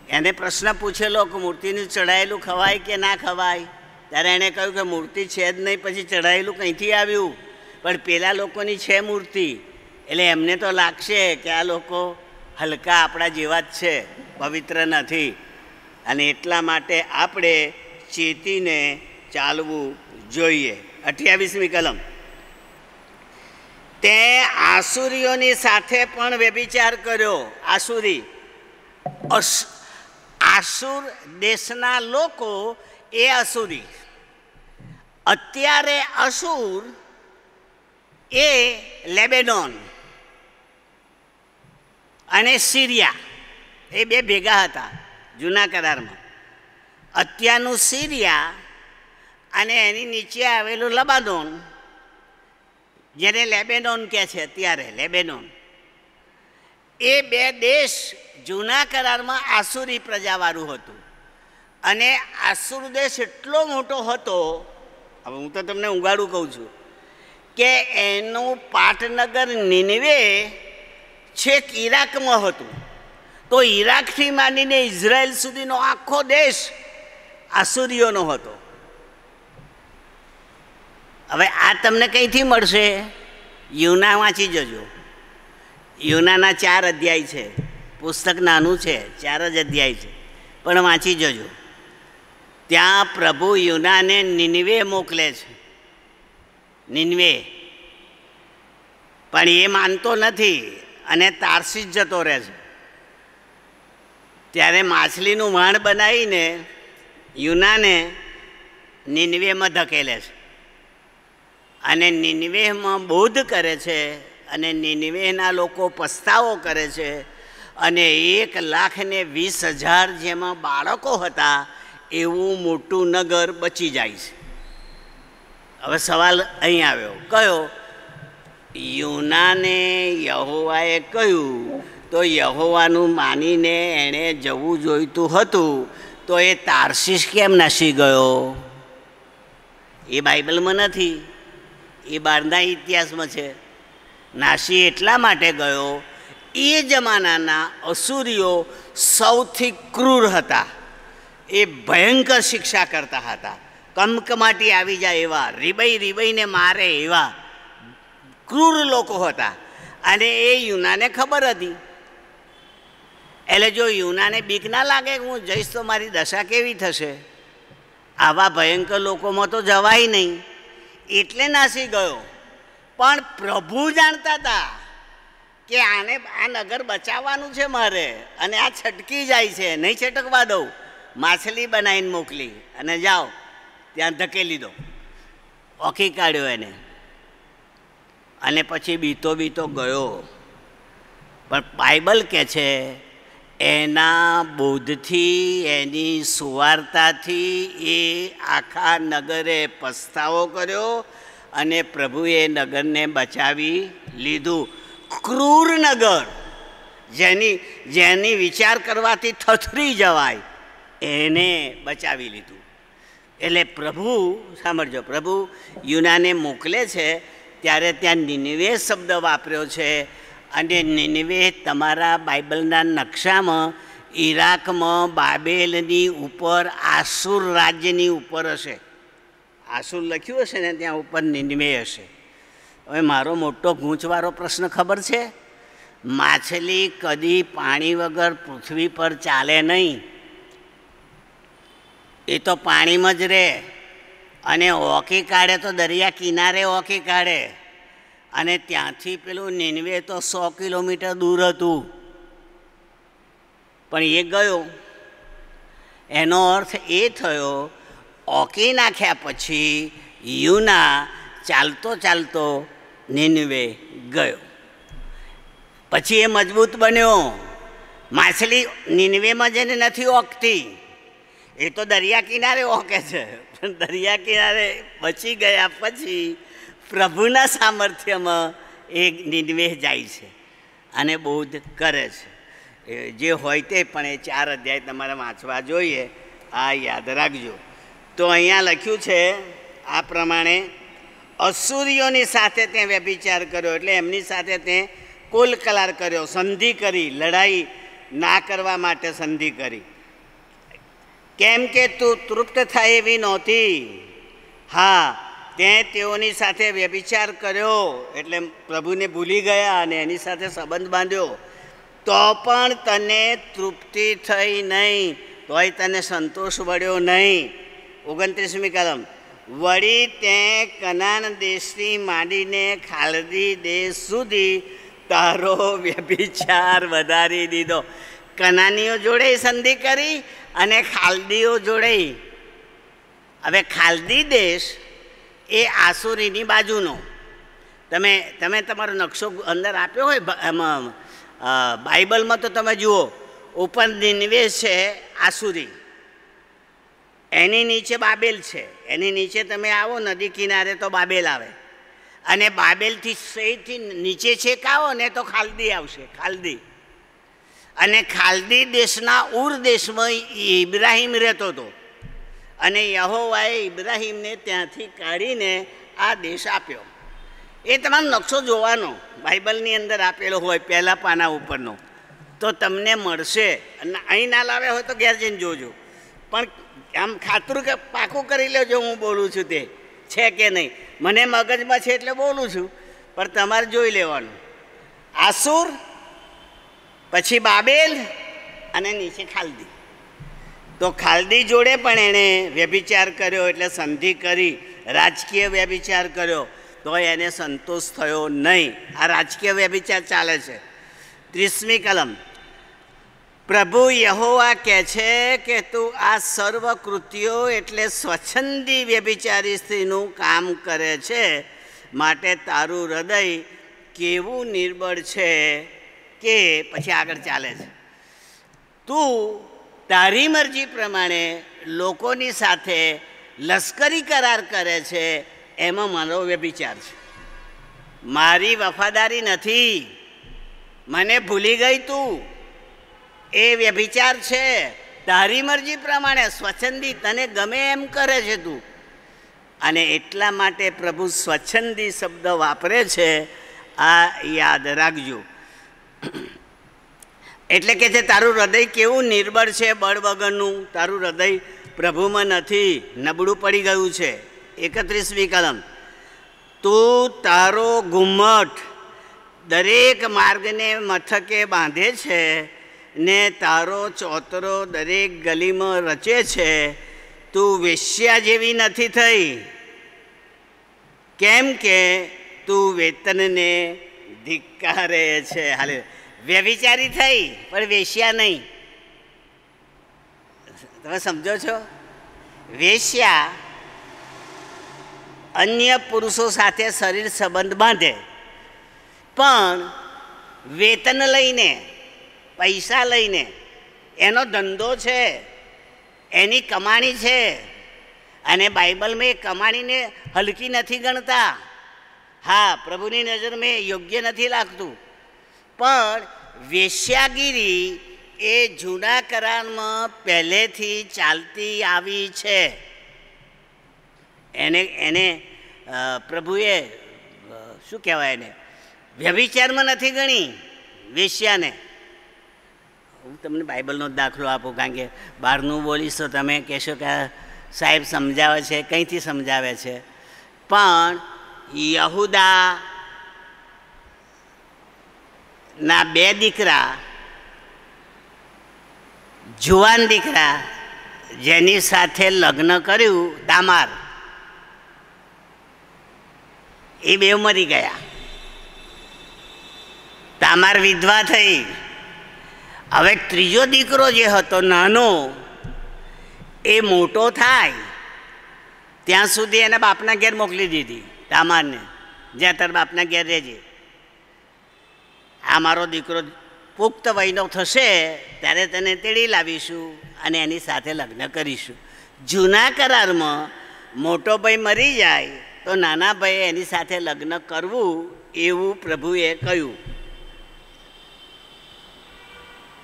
એને પ્રશ્ન પૂછેલો કે મૂર્તિનું ચડાયેલું ખવાય કે ના ખવાય? ત્યારે એણે કહ્યું કે મૂર્તિ છે જ નહીં, પછી ચડાયેલું કંઈથી આવ્યું? પણ પેલા લોકોની છે મૂર્તિ, એટલે એમને તો લાગશે કે આ લોકો હલકા આપણા જેવા જ છે, પવિત્ર નથી. અને એટલા માટે આપણે ચેતીને ચાલવું જોઈએ. 28મી કલમ, તે આસુરીઓની સાથે પણ વ્યભિચાર કર્યો. આસુરી, આસુર દેશના લોકો એ અસુરી. અત્યારે અસુર એ લેબેનોન અને સિરિયા, એ બે ભેગા હતા જૂના કરારમાં. અત્યારનું સિરિયા અને એની નીચે આવેલું લબાનોન, જેને લેબેનોન કહે છે અત્યારે, લેબેનોન, એ બે દેશ જૂના કરારમાં આસુરી પ્રજાવાળું હતું. અને આસુર દેશ એટલો મોટો હતો, હવે હું તો તમને ઉગાડું કહું છું, કે એનું પાટનગર નિનવે છેક ઈરાકમાં હતું. તો ઈરાકથી માંડીને ઇઝરાયલ સુધીનો આખો દેશ આસુરીઓનો હતો. હવે આ તમને કંઈથી મળશે? યુના વાંચી જજો. યુનાના 4 અધ્યાય છે, પુસ્તક નાનું છે, 4 જ અધ્યાય છે, પણ વાંચી જજો. ત્યાં પ્રભુ યુનાને નિનવે મોકલે છે. નિનવે, પણ એ માનતો નથી અને તાર્સીસ જતો રહે છે. ત્યારે માછલીનું વાણ બનાવીને યુનાને નિનવેમાં ધકેલે છે અને નિનવેમાં બોધ કરે છે. અને નિનવેના લોકો પસ્તાવો કરે છે અને 1,20,000 જેમાં બાળકો હતા એવું મોટું નગર બચી જાય છે. હવે સવાલ અહીં આવ્યો, કયો? યુનાને યહોવાએ કહ્યું તો યહોવાનું માનીને એણે જવું જોઈતું હતું, તો એ તાર્સીસ કેમ નાસી ગયો? એ બાઇબલમાં નથી, એ બહારના ઇતિહાસમાં છે. નાસી એટલા માટે ગયો એ જમાનાના અસુરીઓ સૌથી ક્રૂર હતા. એ ભયંકર શિક્ષા કરતા હતા. કમકમાટી આવી જાય એવા, રીબાઈને મારે એવા ક્રૂર લોકો હતા. અને એ યુનાને ખબર હતી. એટલે જો યુનાને બીક ના લાગે કે હું જઈશ તો મારી દશા કેવી થશે, આવા ભયંકર લોકોમાં તો જવાય નહીં, એટલે નાસી ગયો. પણ પ્રભુ જાણતા હતા કે આને આ નગર બચાવવાનું છે મારે, અને આ છટકી જાય છે, નહીં છટકવા દઉં. માછલી બનાવીને મોકલી અને જાઓ ત્યાં ધકેલી દો. ઓખી કાઢ્યો એને, અને પછી બીતો ગયો. પણ બાઇબલ કહે છે એના બોધથી, એની સુવાર્તાથી એ આખા નગરે પસ્તાવો કર્યો અને પ્રભુએ નગરને બચાવી લીધું. ક્રૂર નગર, જેની વિચાર કરવાથી થથરી જવાય, એને બચાવી લીધું. એટલે પ્રભુ, સાંભળજો, પ્રભુ યુનાને મોકલે છે ત્યારે ત્યાં નિનિવે શબ્દ વાપર્યો છે. અને નિનિવે તમારા બાઇબલના નકશામાં ઈરાકમાં બાબેલની ઉપર આસુર રાજ્યની ઉપર હશે. આસુર લખ્યું હશે ને ત્યાં ઉપર નિનિવે હશે. હવે મારો મોટો ગૂંચવાળો પ્રશ્ન ખબર છે, માછલી કદી પાણી વગર પૃથ્વી પર ચાલે નહીં, એ તો પાણીમાં જ રહે. અને ઓકી કાઢે તો દરિયા કિનારે ઓકી કાઢે. અને ત્યાંથી પેલું નિનવે તો 100 કિલોમીટર દૂર હતું, પણ એ ગયો. એનો અર્થ એ થયો, ઓકી નાખ્યા પછી યુના ચાલતો નિનવે ગયો. પછી એ મજબૂત બન્યો. માછલી નિનવેમાં જઈને નથી ઓકતી, એ તો દરિયા કિનારે ઓકે છે. પણ દરિયા કિનારે બચી ગયા પછી પ્રભુના સામર્થ્યમાં એ નિનવે જાય છે અને બોધ કરે છે. જે હોય તે, પણ એ 4 અધ્યાય તમારે વાંચવા જોઈએ. આ યાદ રાખજો. તો અહીંયા લખ્યું છે આ પ્રમાણે, અસુરીઓની સાથે તે વ્યભિચાર કર્યો, એટલે એમની સાથે તે કુલ કલાર કર્યો, સંધિ કરી, લડાઈ ના કરવા માટે સંધિ કરી. કેમ કે તું તૃપ્ત થાય એવી નહોતી. હા, તે તેઓની સાથે વ્યભિચાર કર્યો, એટલે પ્રભુને ભૂલી ગયા અને એની સાથે સંબંધ બાંધ્યો, તો પણ તને તૃપ્તિ થઈ નહીં, તોય તને સંતોષ વળ્યો નહીં. 29મી કલમ, વળી તે કનાન દેશથી માંડીને ખાલદી દેશ સુધી તારો વ્યભિચાર વધારી દીધો. કનાનીઓ જોડે સંધિ કરી અને ખાલદીઓ જોડે. હવે ખાલદી દેશ એ આસુરીની બાજુનો. તમે તમારો નકશો અંદર આપ્યો હોય એમાં બાઇબલમાં, તો તમે જુઓ ઉપર નિનવે છે આસુરી, એની નીચે બાબેલ છે, એની નીચે તમે આવો નદી કિનારે તો બાબેલ આવે, અને બાબેલથી સૌથી નીચે છેક આવો ને તો ખાલદી આવશે. ખાલદી, અને ખાલદી દેશના ઉર દેશમાં ઇબ્રાહિમ રહેતો હતો, અને યહોવાએ ઇબ્રાહિમને ત્યાંથી કાઢીને આ દેશ આપ્યો. એ તમારો નકશો જોવાનો, બાઇબલની અંદર આપેલો હોય પહેલાં પાના ઉપરનો, તો તમને મળશે. અને અહીં ના લાવ્યા હોય તો ઘેર જઈને જોજો. પણ આમ ખાતરું કે પાકું કરી લેજો હું બોલું છું તે છે કે નહીં. મને મગજમાં છે એટલે બોલું છું, પણ તમારે જોઈ લેવાનું. આસુર, પછી બાબેલ, અને નીચે ખાલદી. તો ખાલદી જોડે પણ એણે વ્યભિચાર કર્યો, એટલે સંધિ કરી, રાજકીય વ્યભિચાર કર્યો, તો એને સંતોષ થયો નહીં. આ રાજકીય વ્યભિચાર ચાલે છે. 30મી કલમ, પ્રભુ યહોવા કહે છે કે તું આ સર્વ કૃત્યો એટલે સ્વચ્છંદી વ્યભિચારી સ્ત્રીનું કામ કરે છે, માટે તારું હૃદય કેવું નિર્બળ છે. કે પછી આગળ ચાલે છે, તું તારી મરજી પ્રમાણે લોકોની સાથે લશ્કરી કરાર કરે છે, એમાં મારો વ્યભિચાર છે. મારી વફાદારી નથી, મને ભૂલી ગઈ તું, એ વ્યભિચાર છે. તારી મરજી પ્રમાણે સ્વચ્છંદી, તને ગમે એમ કરે છે તું. અને એટલા માટે પ્રભુ સ્વચ્છંદી શબ્દ વાપરે છે. આ યાદ રાખજો. એટલે કે છે તારું હૃદય કેવું નિર્બળ છે, બળ વગરનું, તારું હૃદય પ્રભુમાં નથી, નબળું પડી ગયું છે. 31મી કલમ, તું તારો ઘુમ્મટ દરેક માર્ગને મથકે બાંધે છે ને તારો ચોતરો દરેક ગલીમાં રચે છે. તું વેશ્યા જેવી નથી થઈ, કેમ કે તું વેતનને ધિક્કારે છે. હાલે વ્યભિચારી થઈ પણ વેશ્યા નહીં. તમે સમજો છો? વેશ્યા અન્ય પુરુષો સાથે શરીર સંબંધ બાંધે, પણ વેતન લઈને, પૈસા લઈને, એનો ધંધો છે, એની કમાણી છે. અને બાઇબલમાં એ કમાણીને હલકી નથી ગણતા. હા, પ્રભુની નજરમાં યોગ્ય નથી લાગતું, પણ વેશ્યાગીરી એ જૂના કરારમાં પહેલેથી ચાલતી આવી છે. એને પ્રભુએ શું કહેવાય, એને વ્યભિચારમાં નથી ગણી વેશ્યાને. હું તમને બાઇબલનો દાખલો આપું, કારણ કે બહારનું બોલીશ તો તમે કહેશો કે સાહેબ સમજાવે છે, કંઈથી સમજાવે છે. પણ યહૂદા ના 2 દીકરા, જુવાન દીકરા, જેની સાથે લગ્ન કર્યું તામાર, એ 2 મરી ગયા. તામાર વિધવા થઈ. હવે ત્રીજો દીકરો જે હતો નાનો, એ મોટો થાય ત્યાં સુધી એના બાપના ઘેર મોકલી દીધી તામારને, જ્યાં તાર બાપના ઘેર રહેજે. આ મારો દીકરો પુખ્ત વયનો થશે ત્યારે તેને તેડી લાવીશું અને એની સાથે લગ્ન કરીશું. જૂના કરારમાં મોટો ભાઈ મરી જાય તો નાના ભાઈએ એની સાથે લગ્ન કરવું, એવું પ્રભુએ કહ્યું.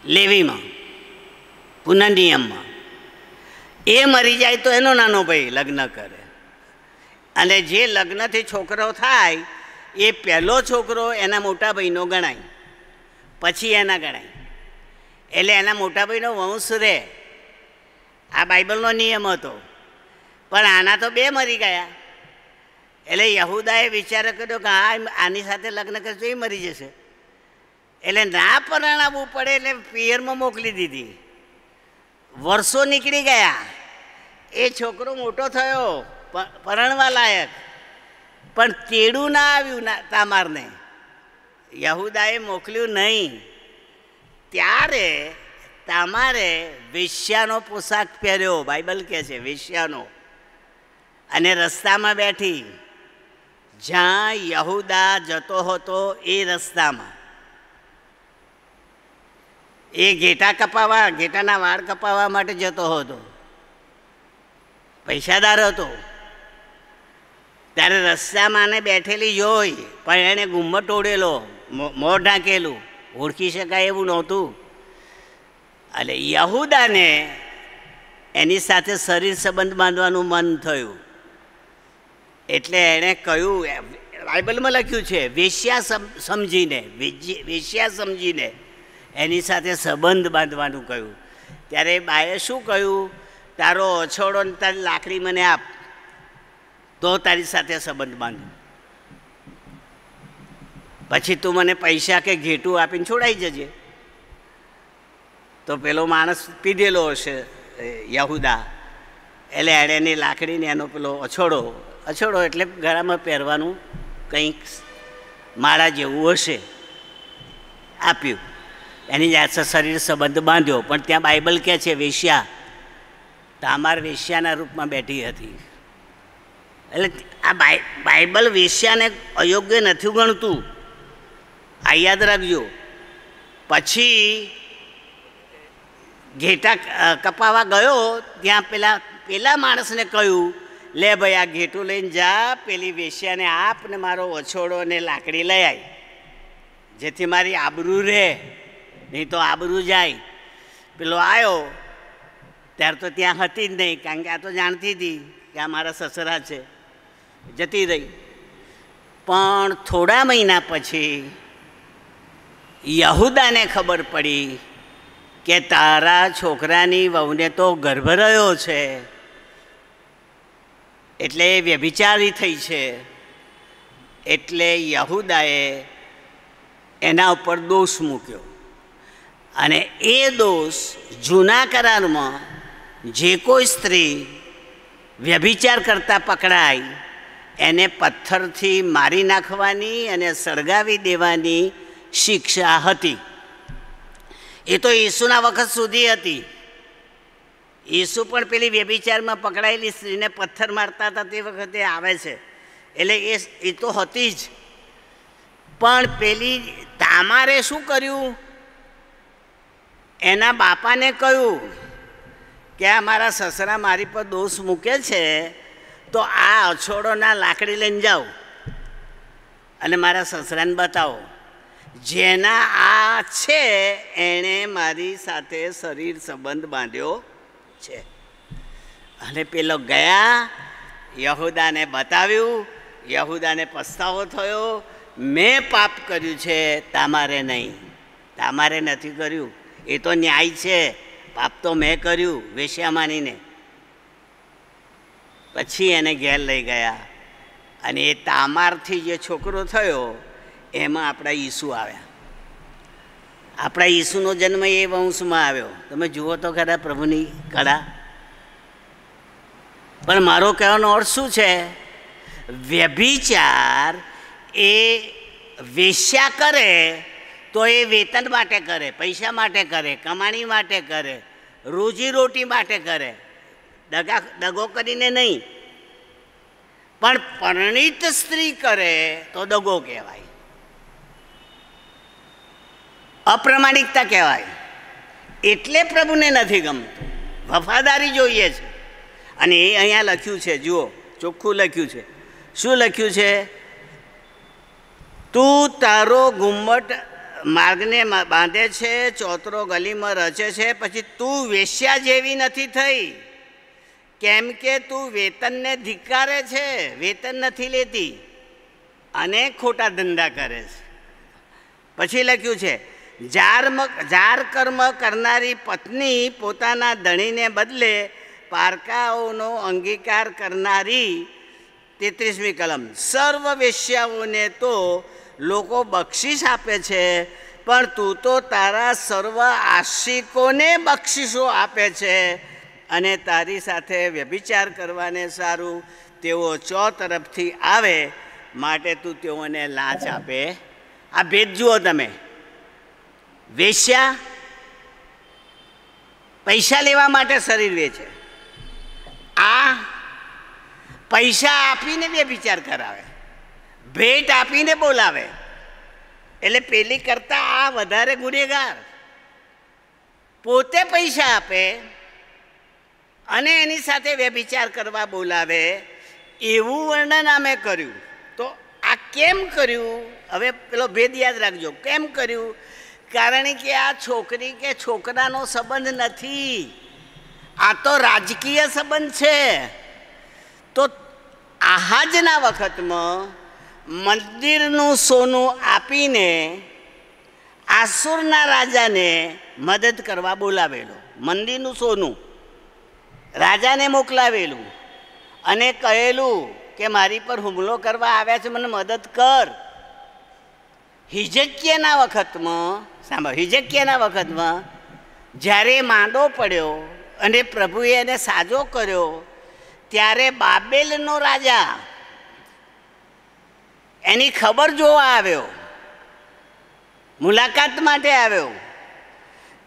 લેવીમાં, પુનઃનિયમમાં એ મરી જાય તો એનો નાનો ભાઈ લગ્ન કરે. અને જે લગ્નથી છોકરો થાય એ પહેલો છોકરો એના મોટા ભાઈનો ગણાય, પછી એના ગણાય. એટલે એના મોટા ભાઈનો વંશ રહે. આ બાઇબલનો નિયમ હતો. પણ આના તો 2 મરી ગયા. એટલે યહૂદાએ વિચાર કર્યો કે આની સાથે લગ્ન કરશે એ મરી જશે, એટલે ના પરણાવવું પડે, એટલે પિયરમાં મોકલી દીધી. વર્ષો નીકળી ગયા, એ છોકરો મોટો થયો, પરણવા લાયક, પણ તેડું ના આવ્યું તામારને. યહૂદાએ મોકલ્યું નહીં. ત્યારે તામારે વેશ્યાનો પોશાક પહેર્યો, બાઇબલ કહે છે વેશ્યાનો, અને રસ્તામાં બેઠી. જ્યાં યહૂદા જતો હતો એ રસ્તામાં એ ઘેટાના વાળ કપાવવા માટે જતો હતો, પૈસાદાર હતો. ત્યારે રસ્તામાં ને બેઠેલી જોઈ, પણ એણે ઘુમ્મટ ઓઢેલો, મોં ઢાંકેલું, ઓળખી શકાય એવું નહોતું. એટલે યહૂદાને એની સાથે શરીર સંબંધ બાંધવાનું મન થયું. એટલે એણે કહ્યું, બાઇબલમાં લખ્યું છે વેશ્યા સમજીને એની સાથે સંબંધ બાંધવાનું કહ્યું. ત્યારે બાએ શું કહ્યું, તારો અછોડો ને તારી લાકડી મને આપ, તો તારી સાથે સંબંધ બાંધું, પછી તું મને પૈસા કે ઘેટું આપીને છોડાઈ જજે. તો પેલો માણસ પીધેલો હશે યહૂદા, એટલે એણે એની લાકડીને એનો પેલો અછોડો એટલે ગળામાં પહેરવાનું કંઈક માળા જેવું હશે, આપ્યું. એની જાતે શરીર સંબંધ બાંધ્યો. પણ ત્યાં બાઇબલ કહે છે વેશ્યા, તામાર વેશ્યાના રૂપમાં બેઠી હતી. એટલે આ બાઇબલ વેશ્યાને અયોગ્ય નથી ગણતું, આ યાદ રાખજો. પછી ઘેટા કપાવા ગયો, ત્યાં પેલા માણસને કહ્યું, લે ભાઈ આ ઘેટું લઈને જા, પેલી વેશ્યાને આપ ને મારો વછોડો ને લાકડી લઈ આવી, જેથી મારી આબરૂ રહે, નહીં તો આબરૂ જાય. પેલો આવ્યો ત્યારે તો ત્યાં હતી જ નહીં, કારણ કે આ તો જાણતી હતી કે આ મારા સસરા છે, જતી રહી. પણ થોડા મહિના પછી યહૂદાને ખબર પડી કે તારા છોકરાની વહુને તો ગર્ભ રહ્યો છે, એટલે વ્યભિચારી થઈ છે. એટલે યહૂદાએ એના ઉપર દોષ મૂક્યો, અને એ દોષ જૂના કરારમાં જે કોઈ સ્ત્રી વ્યભિચાર કરતાં પકડાય એને પથ્થરથી મારી નાખવાની અને સળગાવી દેવાની શિક્ષા હતી. એ તો ઈસુના વખત સુધી હતી. ઈસુ પણ પેલી વ્યભિચારમાં પકડાયેલી સ્ત્રીને પથ્થર મારતા હતા તે વખતે આવે છે, એટલે એ તો હતી જ. પણ પેલી તામારે શું કર્યું? એના બાપાને કહ્યું કે આ મારા સસરા મારી પર દોષ મૂકે છે, તો આ અછોડોના લાકડી લઈને જાઓ અને મારા સસરાને બતાવો, જેના આ છે એણે મારી સાથે શરીર સંબંધ બાંધ્યો છે. અને પેલો ગયા, યહૂદાને બતાવ્યું. યહૂદાને પસ્તાવો થયો, મેં પાપ કર્યું છે, તમારે નહીં. તમારે નથી કર્યું, એ તો ન્યાય છે. પાપ તો મેં કર્યું વેશ્યા માનીને. પછી એને ઘેર લઈ ગયા, અને એ તામારથી જે છોકરો થયો એમાં આપણા ઈસુ આવ્યા. આપણા ઈસુનો જન્મ એ વંશમાં આવ્યો. તમે જુઓ તો ખરા પ્રભુની કળા. પણ મારો કહેવાનો અર્થ શું છે? વ્યભિચાર એ વેશ્યા કરે તો એ વેતન માટે કરે, પૈસા માટે કરે, કમાણી માટે કરે, રોજીરોટી માટે કરે, દગો કરીને નહીં. પણ પરણિત સ્ત્રી કરે તો દગો કહેવાય, અપ્રમાણિકતા કહેવાય. એટલે પ્રભુને નથી ગમતું, વફાદારી જોઈએ છે. અને એ અહીંયા લખ્યું છે, જુઓ, ચોખ્ખું લખ્યું છે. શું લખ્યું છે? તું તારો ઘુમ્મટ માર્ગને બાંધે છે, ચોતરો ગલીમાં રચે છે, પછી તું વેશ્યા જેવી નથી થઈ, કેમ કે તું વેતનને ધિક્કારે છે, વેતન નથી લેતી અને ખોટા ધંધા કરે છે. પછી લખ્યું છે, જાર કર્મ કરનારી પત્ની પોતાના ધણીને બદલે પારકાઓનો અંગીકાર કરનારી. 33મી કલમ. સર્વ વેશ્યાઓને તો લોકો બક્ષિસ આપે છે, પણ તું તો તારા સર્વ આશિકોને બક્ષિસો આપે છે, અને તારી સાથે વ્યભિચાર કરવાને સારું તેઓ તરફથી આવે માટે તું તેઓને લાંચ આપે. આ ભેદ જુઓ તમે. વેશ્યા પૈસા લેવા માટે શરીર વેચે, આ પૈસા આપીને વ્યભિચાર કરાવે, ભેટ આપીને બોલાવે. એટલે પેલી કરતાં આ વધારે ગુનેગાર. પોતે પૈસા આપે અને એની સાથે વ્યભિચાર કરવા બોલાવે, એવું વર્ણન અમે કર્યું. તો આ કેમ કર્યું? હવે પેલો ભેદ યાદ રાખજો. કેમ કર્યું? કારણ કે આ છોકરી કે છોકરાનો સંબંધ નથી, આ તો રાજકીય સંબંધ છે. તો આહાજના વખતમાં મંદિરનું સોનું આપીને આસુરના રાજાને મદદ કરવા બોલાવેલો. મંદિરનું સોનું રાજાને મોકલાવેલું અને કહેલું કે મારી પર હુમલો કરવા આવ્યા છે, મને મદદ કર. હિજકિયાના વખતમાં સાંભળ, હિજકિયાના વખતમાં જ્યારે માંદો પડ્યો અને પ્રભુએ એને સાજો કર્યો, ત્યારે બાબેલનો રાજા એની ખબર જોવા આવ્યો, મુલાકાત માટે આવ્યો.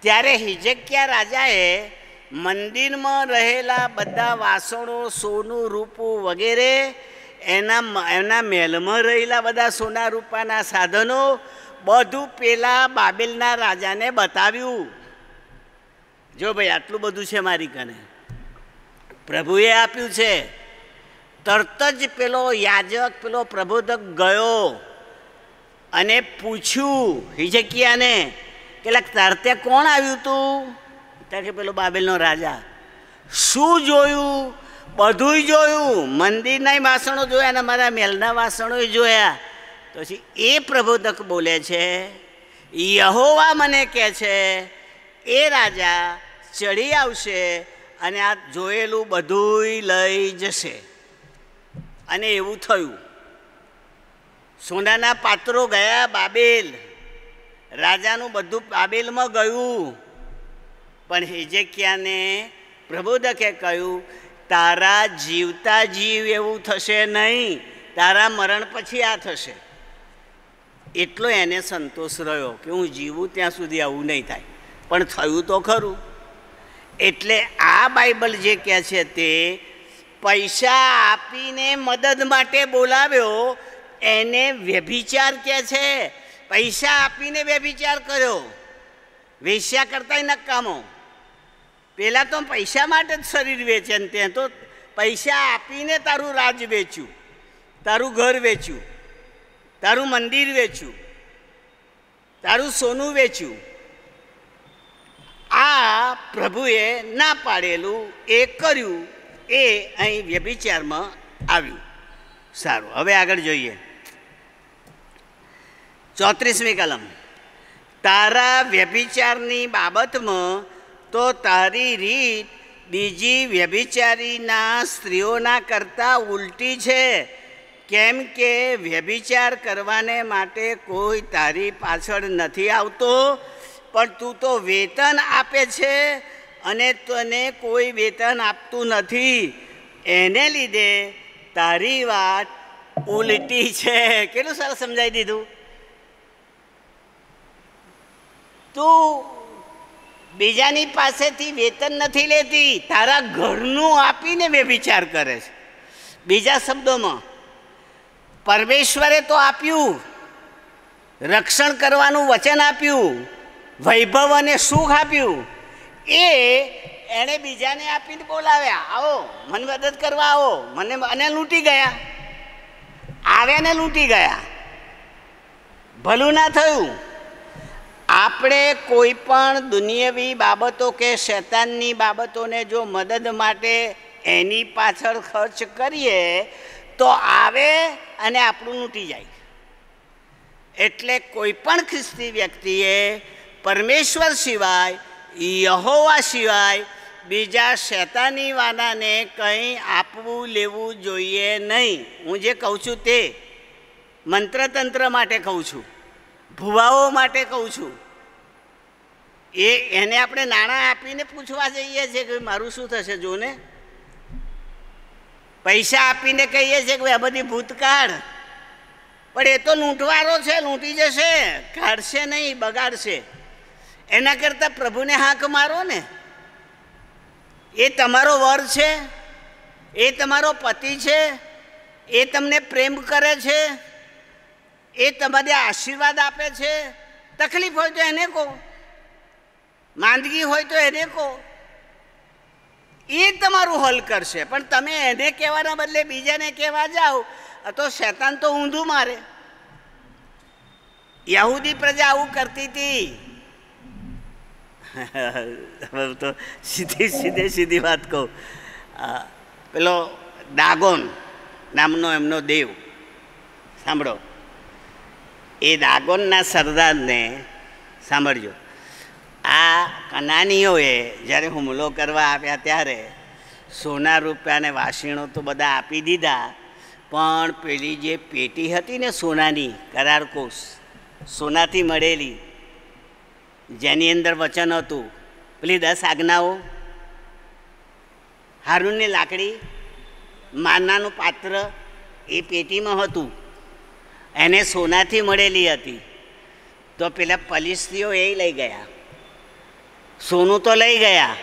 ત્યારે હિજકિયા રાજાએ મંદિરમાં રહેલા બધા વાસણો, સોનું રૂપું વગેરે, એના મહેલમાં રહેલા બધા સોના રૂપાના સાધનો બધું પેલા બાબેલના રાજાને બતાવ્યું. જો ભાઈ, આટલું બધું છે મારી કને, પ્રભુએ આપ્યું છે. તરત જ પેલો યાજક, પેલો પ્રબોધક ગયો અને પૂછ્યું હિજકિયાને કે તરતે કોણ આવ્યું તું? કે પેલો બાબેલનો રાજા. શું જોયું? બધું જોયું, મંદિરના વાસણો જોયા અને મારા મહેલના વાસણો જોયા. તો પછી એ પ્રબોધક બોલે છે યહોવા મને કહે છે એ રાજા ચડી આવશે અને આ જોયેલું બધુંય લઈ જશે. અને એવું થયું. સોનાના પાત્રો ગયા બાબેલ, રાજાનું બધું બાબેલમાં ગયું. પણ હિજકિયાને પ્રબોધકે કહ્યું, તારા જીવતા જીવ એવું થશે નહીં, તારા મરણ પછી આ થશે. એટલો એને સંતોષ રહ્યો કે હું જીવું ત્યાં સુધી આવું નહીં થાય. પણ થયું તો ખરું. એટલે આ બાઇબલ જે કહે છે તે પૈસા આપીને મદદ માટે બોલાવ્યો એને વ્યભિચાર કહે છે. પૈસા આપીને વ્યભિચાર કર્યો. વેશ્યા કરતાંય નકામો. પહેલાં તો પૈસા માટે જ શરીર વેચે ને ત્યાં તો પૈસા આપીને તારું રાજ વેચ્યું, તારું ઘર વેચ્યું, તારું મંદિર વેચ્યું, તારું સોનું વેચ્યું. આ પ્રભુએ ના પાડેલું એ કર્યું, એ અહીં વ્યભિચારમાં આવ્યું. સારું, હવે આગળ જોઈએ. 34મી કલમ. તારા વ્યભિચારની બાબતમાં તો તારી રીત બીજી વ્યભિચારીના સ્ત્રીઓના કરતાં ઉલટી છે. કેમ કે વ્યભિચાર કરવાને માટે કોઈ તારી પાછળ નથી આવતો, પણ તું તો વેતન આપે છે અને તને કોઈ વેતન આપતું નથી. એને લીધે તારી વાત ઉલટી છે. કેટલું સરસ સમજાવી દીધું. તું બીજાની પાસેથી વેતન નથી લેતી, તારા ઘરનું આપીને વ્યભિચાર કરે છે. બીજા શબ્દોમાં પરમેશ્વરે તો આપ્યું, રક્ષણ કરવાનું વચન આપ્યું, વૈભવ અને સુખ આપ્યું, એણે બીજાને આપીને બોલાવ્યા, આવો મને મદદ કરવા આવો, અને લૂંટી ગયા. આવ્યા ને લૂંટી ગયા. ભલું ના થયું. આપણે કોઈ પણ દુનિયાવી બાબતો કે શૈતાનની બાબતોને જો મદદ માટે એની પાછળ ખર્ચ કરીએ તો આવે અને આપણું લૂંટી જાય. એટલે કોઈ પણ ખ્રિસ્તી વ્યક્તિએ પરમેશ્વર સિવાય, યહોવા સિવાય બીજા શૈતાની વાનાને કંઈ આપવું લેવું જોઈએ નહીં. હું જે કહું છું તે મંત્રતંત્ર માટે કહું છું, ભુવાઓ માટે કહું છું. એને આપણે નાણાં આપીને પૂછવા જઈએ છીએ કે મારું શું થશે જોને. પૈસા આપીને કહીએ છીએ કે આ બધી ભૂતકાળ, પણ એ તો લૂંટવારો છે, લૂંટી જશે, કાઢશે નહીં, બગાડશે. એના કરતાં પ્રભુને હાંક મારો ને. એ તમારો વર છે, એ તમારો પતિ છે, એ તમને પ્રેમ કરે છે, એ તમારે આશીર્વાદ આપે છે. તકલીફ હોય તો એને કહો, માંદગી હોય તો એને કહો, એ તમારું હલ કરશે. પણ તમે એને કહેવાના બદલે બીજાને કહેવા જાઓ તો શૈતાન તો ઊંધું મારે. યહૂદી પ્રજા આવું કરતી હતી. તો સીધી વાત કહું. પેલો દાગોન નામનો એમનો દેવ, સાંભળો, એ દાગોનના સરદારને સાંભળજો. આ કનાનીઓએ જ્યારે હુમલો કરવા આવ્યા ત્યારે સોના રૂપિયાને વાસીણો તો બધા આપી દીધા, પણ પેલી જે પેટી હતી ને સોનાની, કરારકોશ, સોનાથી મળેલી, જેની અંદર વચન હતું, પેલી 10 આજ્ઞાઓ, હારૂનની લાકડી, માનાનું પાત્ર, એ પેટીમાં હતું. એને સોનાથી મળેલી હતી. તો પેલા પલિસ્તીઓ એ લઈ ગયા. સોનું તો લઈ ગયા,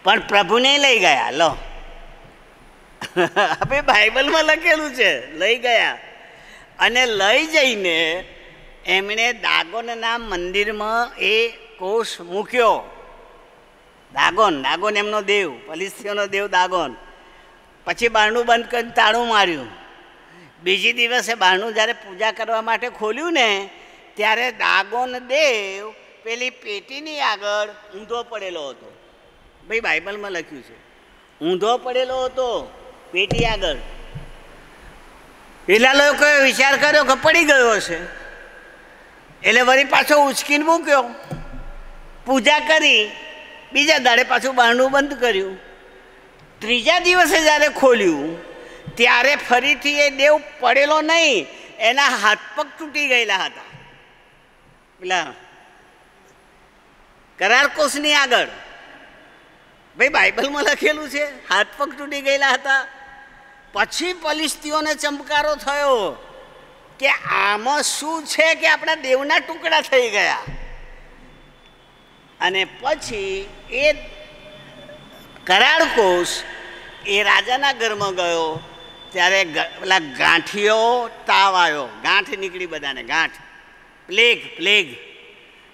પણ પ્રભુને લઈ ગયા. લો, હવે બાઇબલમાં લખેલું છે, લઈ ગયા. અને લઈ જઈને એમણે દાગોનના મંદિરમાં એ કોષ મૂક્યો. દાગોન એમનો દેવ, પલિસ્તીઓનો દેવ દાગોન. પછી બારણું બંધ કરીને તાળું માર્યું. બીજી દિવસે બારણું જ્યારે પૂજા કરવા માટે ખોલ્યું ને, ત્યારે દાગોન દેવ પેલી પેટીની આગળ ઊંધો પડેલો હતો. ભાઈ બાઇબલમાં લખ્યું છે, ઊંધો પડેલો હતો પેટી આગળ. પેલા લોકોએ વિચાર કર્યો કે પડી ગયો હશે. એટલે વળી પાછો ઉચકીને મૂક્યો, પૂજા કરી, બીજા દાડે પાછું બારણું બંધ કર્યું. ત્રીજા દિવસે જ્યારે ખોલ્યું ત્યારે ફરીથી એ દેવ પડેલો નહીં, એના હાથ પગ તૂટી ગયેલા હતા. પેલા કરાર કોષની આગળ ભાઈ બાઇબલમાં લખેલું છે, હાથ પગ તૂટી ગયેલા હતા. પછી પલિસ્તીઓને ચમકારો થયો કે આમાં શું છે કે આપણા દેવના ટુકડા થઈ ગયા. અને પછી એ કરાર કોષ એ રાજાના ઘરમાં ગયો ત્યારે પેલા ગાંઠીઓ તાવ આવ્યો, ગાંઠ નીકળી બધાને, ગાંઠ, પ્લેગ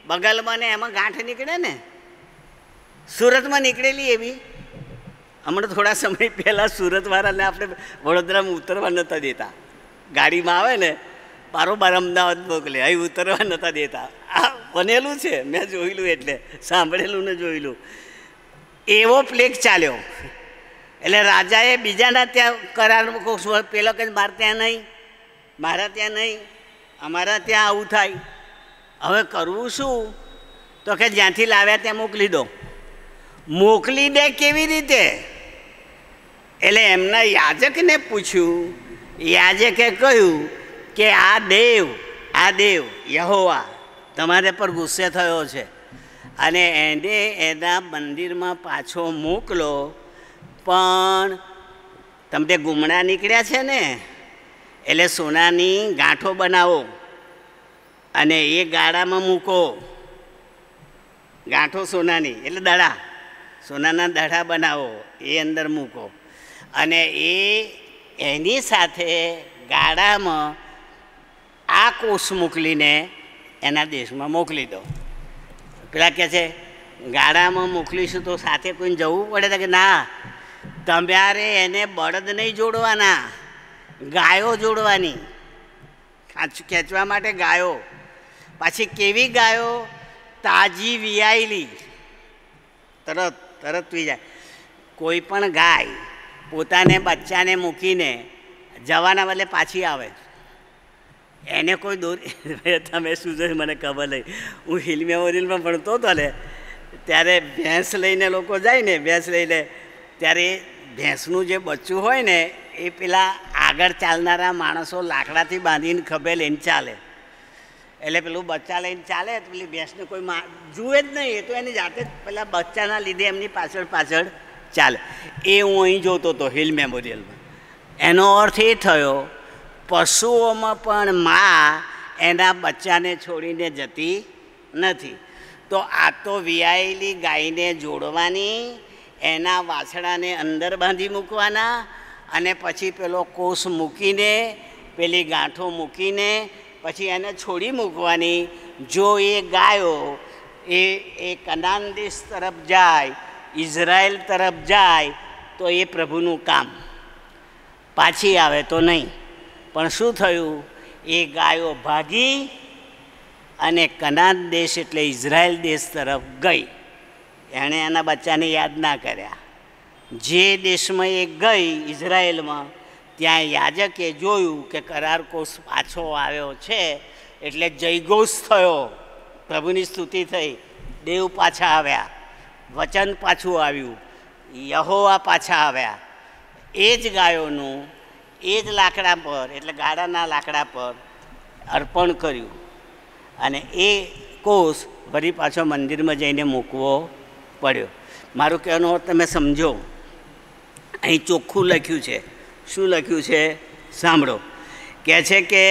બગલમાં ને એમાં ગાંઠ નીકળે ને, સુરતમાં નીકળેલી એવી. હમણાં થોડા સમય પહેલાં સુરતવાળાને આપણે વડોદરામાં ઉતરવા નહોતા દેતા, ગાડીમાં આવે ને બારોબાર અમદાવાદ મોકલે, અહીં ઉતરવા નહોતા દેતા. આ બનેલું છે, મેં જોયેલું, એટલે સાંભળેલું ને જોયેલું. એવો પ્લેગ ચાલ્યો. એટલે રાજાએ બીજાના ત્યાં કરાર પેલો કે મારે ત્યાં નહીં, મારા ત્યાં નહીં, અમારા ત્યાં આવું થાય, હવે કરવું શું? તો કે જ્યાંથી લાવ્યા ત્યાં મોકલી દો. મોકલી દે કેવી રીતે? એટલે એમના યાજકને પૂછ્યું. યાજકે કહ્યું કે આ દેવ યહોવા તમારે પર ગુસ્સે થયો છે અને એને એના મંદિરમાં પાછો મોકલો, પણ તમને ગુમડા નીકળ્યા છે ને, એટલે સોનાની ગાંઠો બનાવો અને એ ગાડામાં મૂકો. ગાંઠો સોનાની એટલે દડા, સોનાના દડા બનાવો, એ અંદર મૂકો અને એની સાથે ગાડામાં આ કોષ મોકલીને એના દેશમાં મોકલી દો. પેલા કહે છે ગાડામાં મોકલીશું તો સાથે કોઈને જવું પડે? કે ના, તમારે એને બળદ નહીં જોડવાના, ગાયો જોડવાની, ખેંચવા માટે ગાયો. પાછી કેવી ગાયો? તાજી વિયાયેલી, તરત પી જાય. કોઈ પણ ગાય પોતાને બચ્ચાને મૂકીને જવાના બદલે પાછી આવે, એને કોઈ દોરી તમે શું જોયું મને ખબર નહીં. હું હિલ મેમોરિયલમાં ભણતો હતો ને ત્યારે ભેંસ લઈને લોકો જાય ને, ભેંસ લઈને ત્યારે ભેંસનું જે બચ્ચું હોય ને એ પેલા આગળ ચાલનારા માણસો લાકડાથી બાંધીને ખભે લઈને ચાલે. એટલે પેલું બચ્ચા લઈને ચાલે તો પેલી ભેંસને કોઈ જુએ જ નહીં, એ તો એની જાતે જ પેલા બચ્ચાના લીધે એમની પાછળ ચાલે. એ હું અહીં જોતો હતો હિલ મેમોરિયલમાં. એનો અર્થ એ થયો પશુઓમાં પણ મા એના બચ્ચાને છોડીને જતી નથી. તો આ તો વિયાયેલી ગાયને જોડવાની, એના વાછડાને અંદર બાંધી મૂકવાના અને પછી પેલો કોષ મૂકીને, પેલી ગાંઠો મૂકીને પછી એને છોડી મૂકવાની. જો એ ગાયો એ કનાન દેશ તરફ જાય, ઇઝરાયલ તરફ જાય તો એ પ્રભુનું કામ, પાછી આવે તો નહીં. પણ શું થયું? એ ગાયો ભાગી અને કનાન દેશ એટલે ઇઝરાયલ દેશ તરફ ગઈ. એણે એના બચ્ચાને યાદ ના કર્યા. જે દેશમાં એ ગઈ ઇઝરાયલમાં, ત્યાં યાજકે જોયું કે કરાર કોષ પાછો આવ્યો છે, એટલે જયઘોષ થયો, પ્રભુની સ્તુતિ થઈ, દેવ પાછા આવ્યા, વચન પાછું આવ્યું, યહોવા પાછા આવ્યા. એ જ ગાયોનું એ જ લાકડા પર એટલે ગાડાના લાકડા પર અર્પણ કર્યું અને એ કોષ ફરી પાછો મંદિરમાં જઈને મૂકવો પડ્યો. મારું કહેવાનો તમે સમજો. અહીં ચોખ્ખું લખ્યું છે. શું લખ્યું છે સાંભળો. કહે છે કે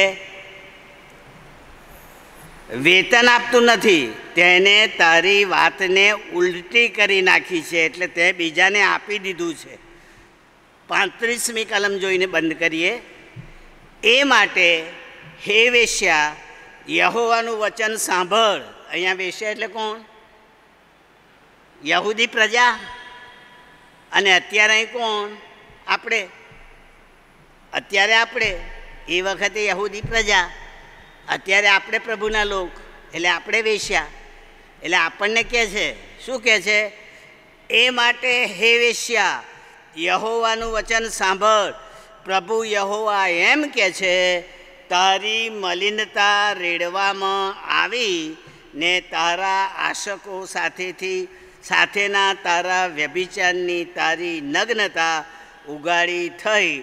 વેતન આપતું નથી, તેને તારી વાતને ઉલટી કરી નાખી છે, એટલે તે બીજાને આપી દીધું છે. 35મી કલમ જોઈને બંધ કરીએ. એ માટે હે વેશ્યા, યહોવાનું વચન સાંભળ. અહીંયા વેશ્યા એટલે કોણ? યહૂદી પ્રજા. અને અત્યારે અહીં કોણ? આપણે. અત્યારે આપણે, એ વખતે યહૂદી પ્રજા, અત્યારે આપણે પ્રભુના લોક, એટલે આપણે વેશ્યા. એટલે આપણને કહે છે, શું કહે છે? એ માટે હે વેશ્યા, યહોવાનું વચન સાંભળ. પ્રભુ યહોવા એમ કહે છે તારી મલિનતા રેડવામાં આવી ને તારા આશકો સાથેના તારા વ્યભિચારની તારી નગ્નતા ઉગાડી થઈ,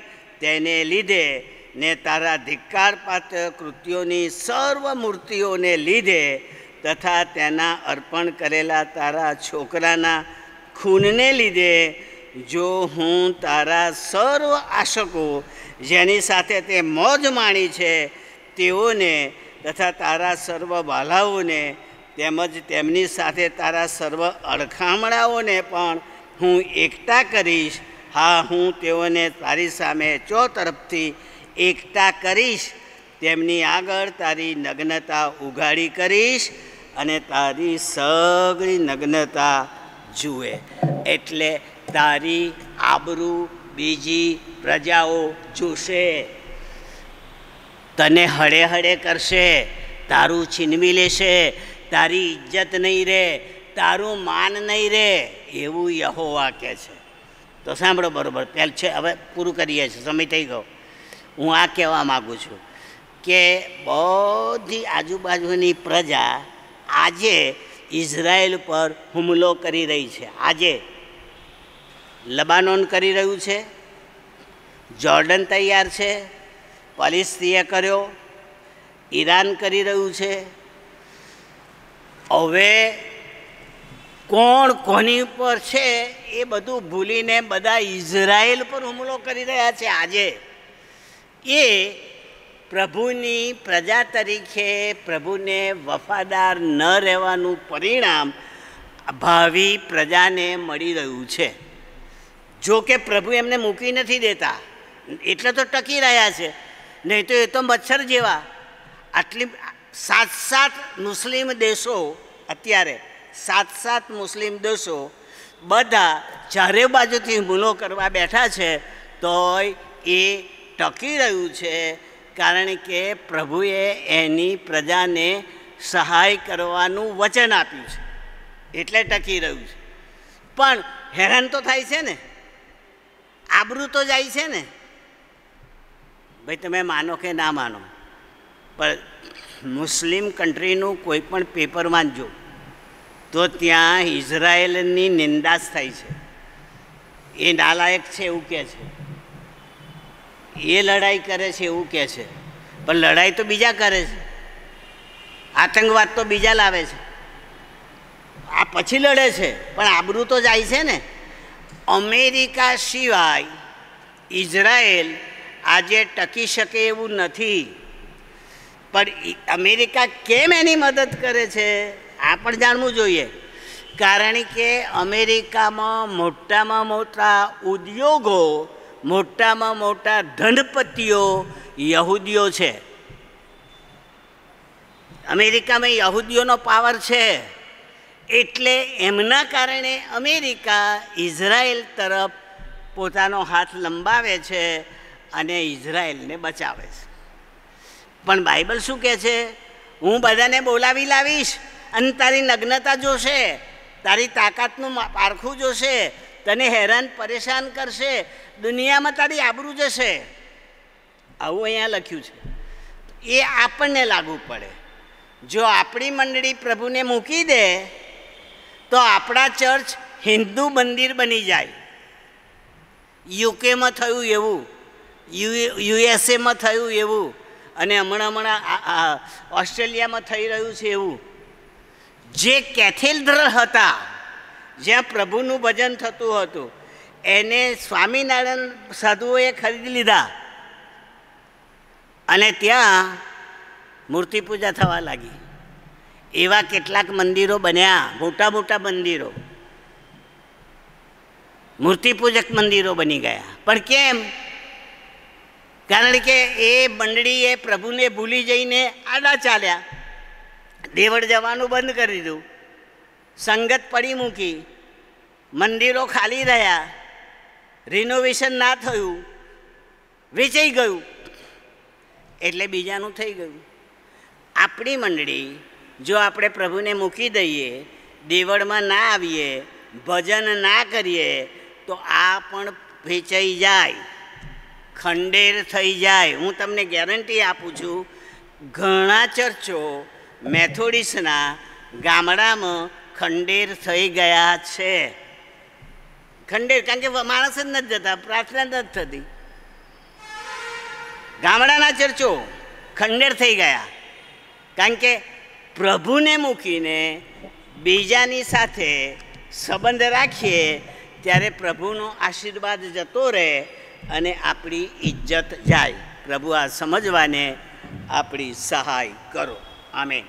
તેને લીધે ને તારા ધિક્કારપાત્ર કૃત્યોની સર્વ મૂર્તિઓને લીધે તથા તેના અર્પણ કરેલા તારા છોકરાના ખૂનને લીધે, જો હું તારા સર્વ આશકો જેની સાથે તે મોજ માણી છે તેઓને તથા તારા સર્વ વાલાઓને તેમજ તેમની સાથે તારા સર્વ અડખામણાઓને પણ હું એકઠા કરીશ. હા, હું તેઓને તારી સામે ચોતરફથી એકઠા કરીશ, તેમની આગળ તારી નગ્નતા ઉઘાડી કરીશ અને તારી સગળી નગ્નતા જુએ. એટલે તારી આબરૂ બીજી પ્રજાઓ જોશે, તને હળે હળે કરશે, તારું છીનવી લેશે, તારી ઇજ્જત નહીં રહે, તારું માન નહીં રહે, એવું યહોવા કહે છે. તો સાંભળો બરાબર. પહેલ છે, હવે પૂરું કરીએ છીએ, સમય થઈ ગયો. હું આ કહેવા માગું છું કે બધી આજુબાજુની પ્રજા આજે ઇઝરાયલ પર હુમલો કરી રહી છે. આજે લબાનોન કરી રહ્યું છે, જોર્ડન તૈયાર છે, પેલેસ્તીને કર્યો, ઈરાન કરી રહ્યું છે. હવે કોણ કોની પર છે એ બધું ભૂલીને બધા ઇઝરાયલ પર હુમલો કરી રહ્યા છે. આજે એ પ્રભુની પ્રજા તરીકે પ્રભુને વફાદાર ન રહેવાનું પરિણામ ભાવિ પ્રજાને મળી રહ્યું છે. જો કે પ્રભુ એમને મૂકી નથી દેતા, એટલે તો ટકી રહ્યા છે, નહીં તો એ તો મચ્છર જેવા. આટલી 7 મુસ્લિમ દેશો, અત્યારે 7 મુસ્લિમ દેશો બધા ચારે બાજુથી હુમલો કરવા બેઠા છે, તોય એ ટકી રહ્યું છે, કારણ કે પ્રભુએ એની પ્રજાને સહાય કરવાનું વચન આપ્યું છે, એટલે ટકી રહ્યું છે. પણ હેરાન તો થાય છે ને, આબરૂ તો જાય છે ને. ભાઈ તમે માનો કે ના માનો, પણ મુસ્લિમ કન્ટ્રીનું કોઈ પણ પેપર વાંચજો તો ત્યાં ઇઝરાયલની નિંદા જ થાય છે. એ નાલાયક છે એવું કહે છે, એ લડાઈ કરે છે એવું કહે છે, પણ લડાઈ તો બીજા કરે છે, આતંકવાદ તો બીજા લાવે છે, આ પછી લડે છે, પણ આબરૂ તો જાય છે ને. અમેરિકા સિવાય ઇઝરાયલ આજે ટકી શકે એવું નથી. પણ અમેરિકા કેમ એની મદદ કરે છે આ પણ જાણવું જોઈએ, કારણ કે અમેરિકામાં મોટામાં મોટા ઉદ્યોગો, મોટામાં મોટા ધનપતિઓ યહૂદીઓ છે. અમેરિકામાં યહૂદીઓનો પાવર છે, એટલે એમના કારણે અમેરિકા ઇઝરાયલ તરફ પોતાનો હાથ લંબાવે છે અને ઇઝરાયલને બચાવે છે. પણ બાઇબલ શું કહે છે? હું બધાને બોલાવી લાવીશ અને તારી નગ્નતા જોશે, તારી તાકાતનું પારખું જોશે, તને હેરાન પરેશાન કરશે, દુનિયામાં તારી આબરૂ જશે. આવું અહીંયા લખ્યું છે. એ આપણને લાગુ પડે. જો આપણી મંડળી પ્રભુને મૂકી દે તો આપણા ચર્ચ હિન્દુ મંદિર બની જાય. યુકેમાં થયું એવું, યુએસએમાં થયું એવું, અને હમણાં ઓસ્ટ્રેલિયામાં થઈ રહ્યું છે એવું. જે કેથેડ્રલ હતા, જ્યાં પ્રભુનું ભજન થતું હતું, એને સ્વામિનારાયણ સાધુઓએ ખરીદી લીધા અને ત્યાં મૂર્તિ પૂજા થવા લાગી. એવા કેટલાક મંદિરો બન્યા, મોટા મોટા મંદિરો, મૂર્તિપૂજક મંદિરો બની ગયા. પણ કેમ? કારણ કે એ મંડળીએ પ્રભુને ભૂલી જઈને આડા ચાલ્યા, દેવળ જવાનું બંધ કરી દીધું, સંગત પડી મૂકી, મંદિરો ખાલી રહ્યા, રિનોવેશન ના થયું, વેચાઈ ગયું, એટલે બીજાનું થઈ ગયું. આપણી મંડળી જો આપણે પ્રભુને મૂકી દઈએ, દેવળમાં ના આવીએ, ભજન ના કરીએ, તો આ પણ વેચાઈ જાય. ખંડેર થઈ જાય. હું તમને ગેરંટી આપું છું, ઘણા ચર્ચો મેથોડિસ્ટના ગામડામાં ખંડેર થઈ ગયા છે. ખંડેર કારણ કે માણસ જ નથી જતા, પ્રાર્થના નથી થતી. ગામડાના ચર્ચો ખંડેર થઈ ગયા કારણ કે પ્રભુને મૂકીને બીજાની સાથે સંબંધ રાખીએ ત્યારે પ્રભુનો આશીર્વાદ જતો રહે અને આપણી ઇજ્જત જાય. પ્રભુ આ સમજવાને આપણી સહાય કરો. આમેન.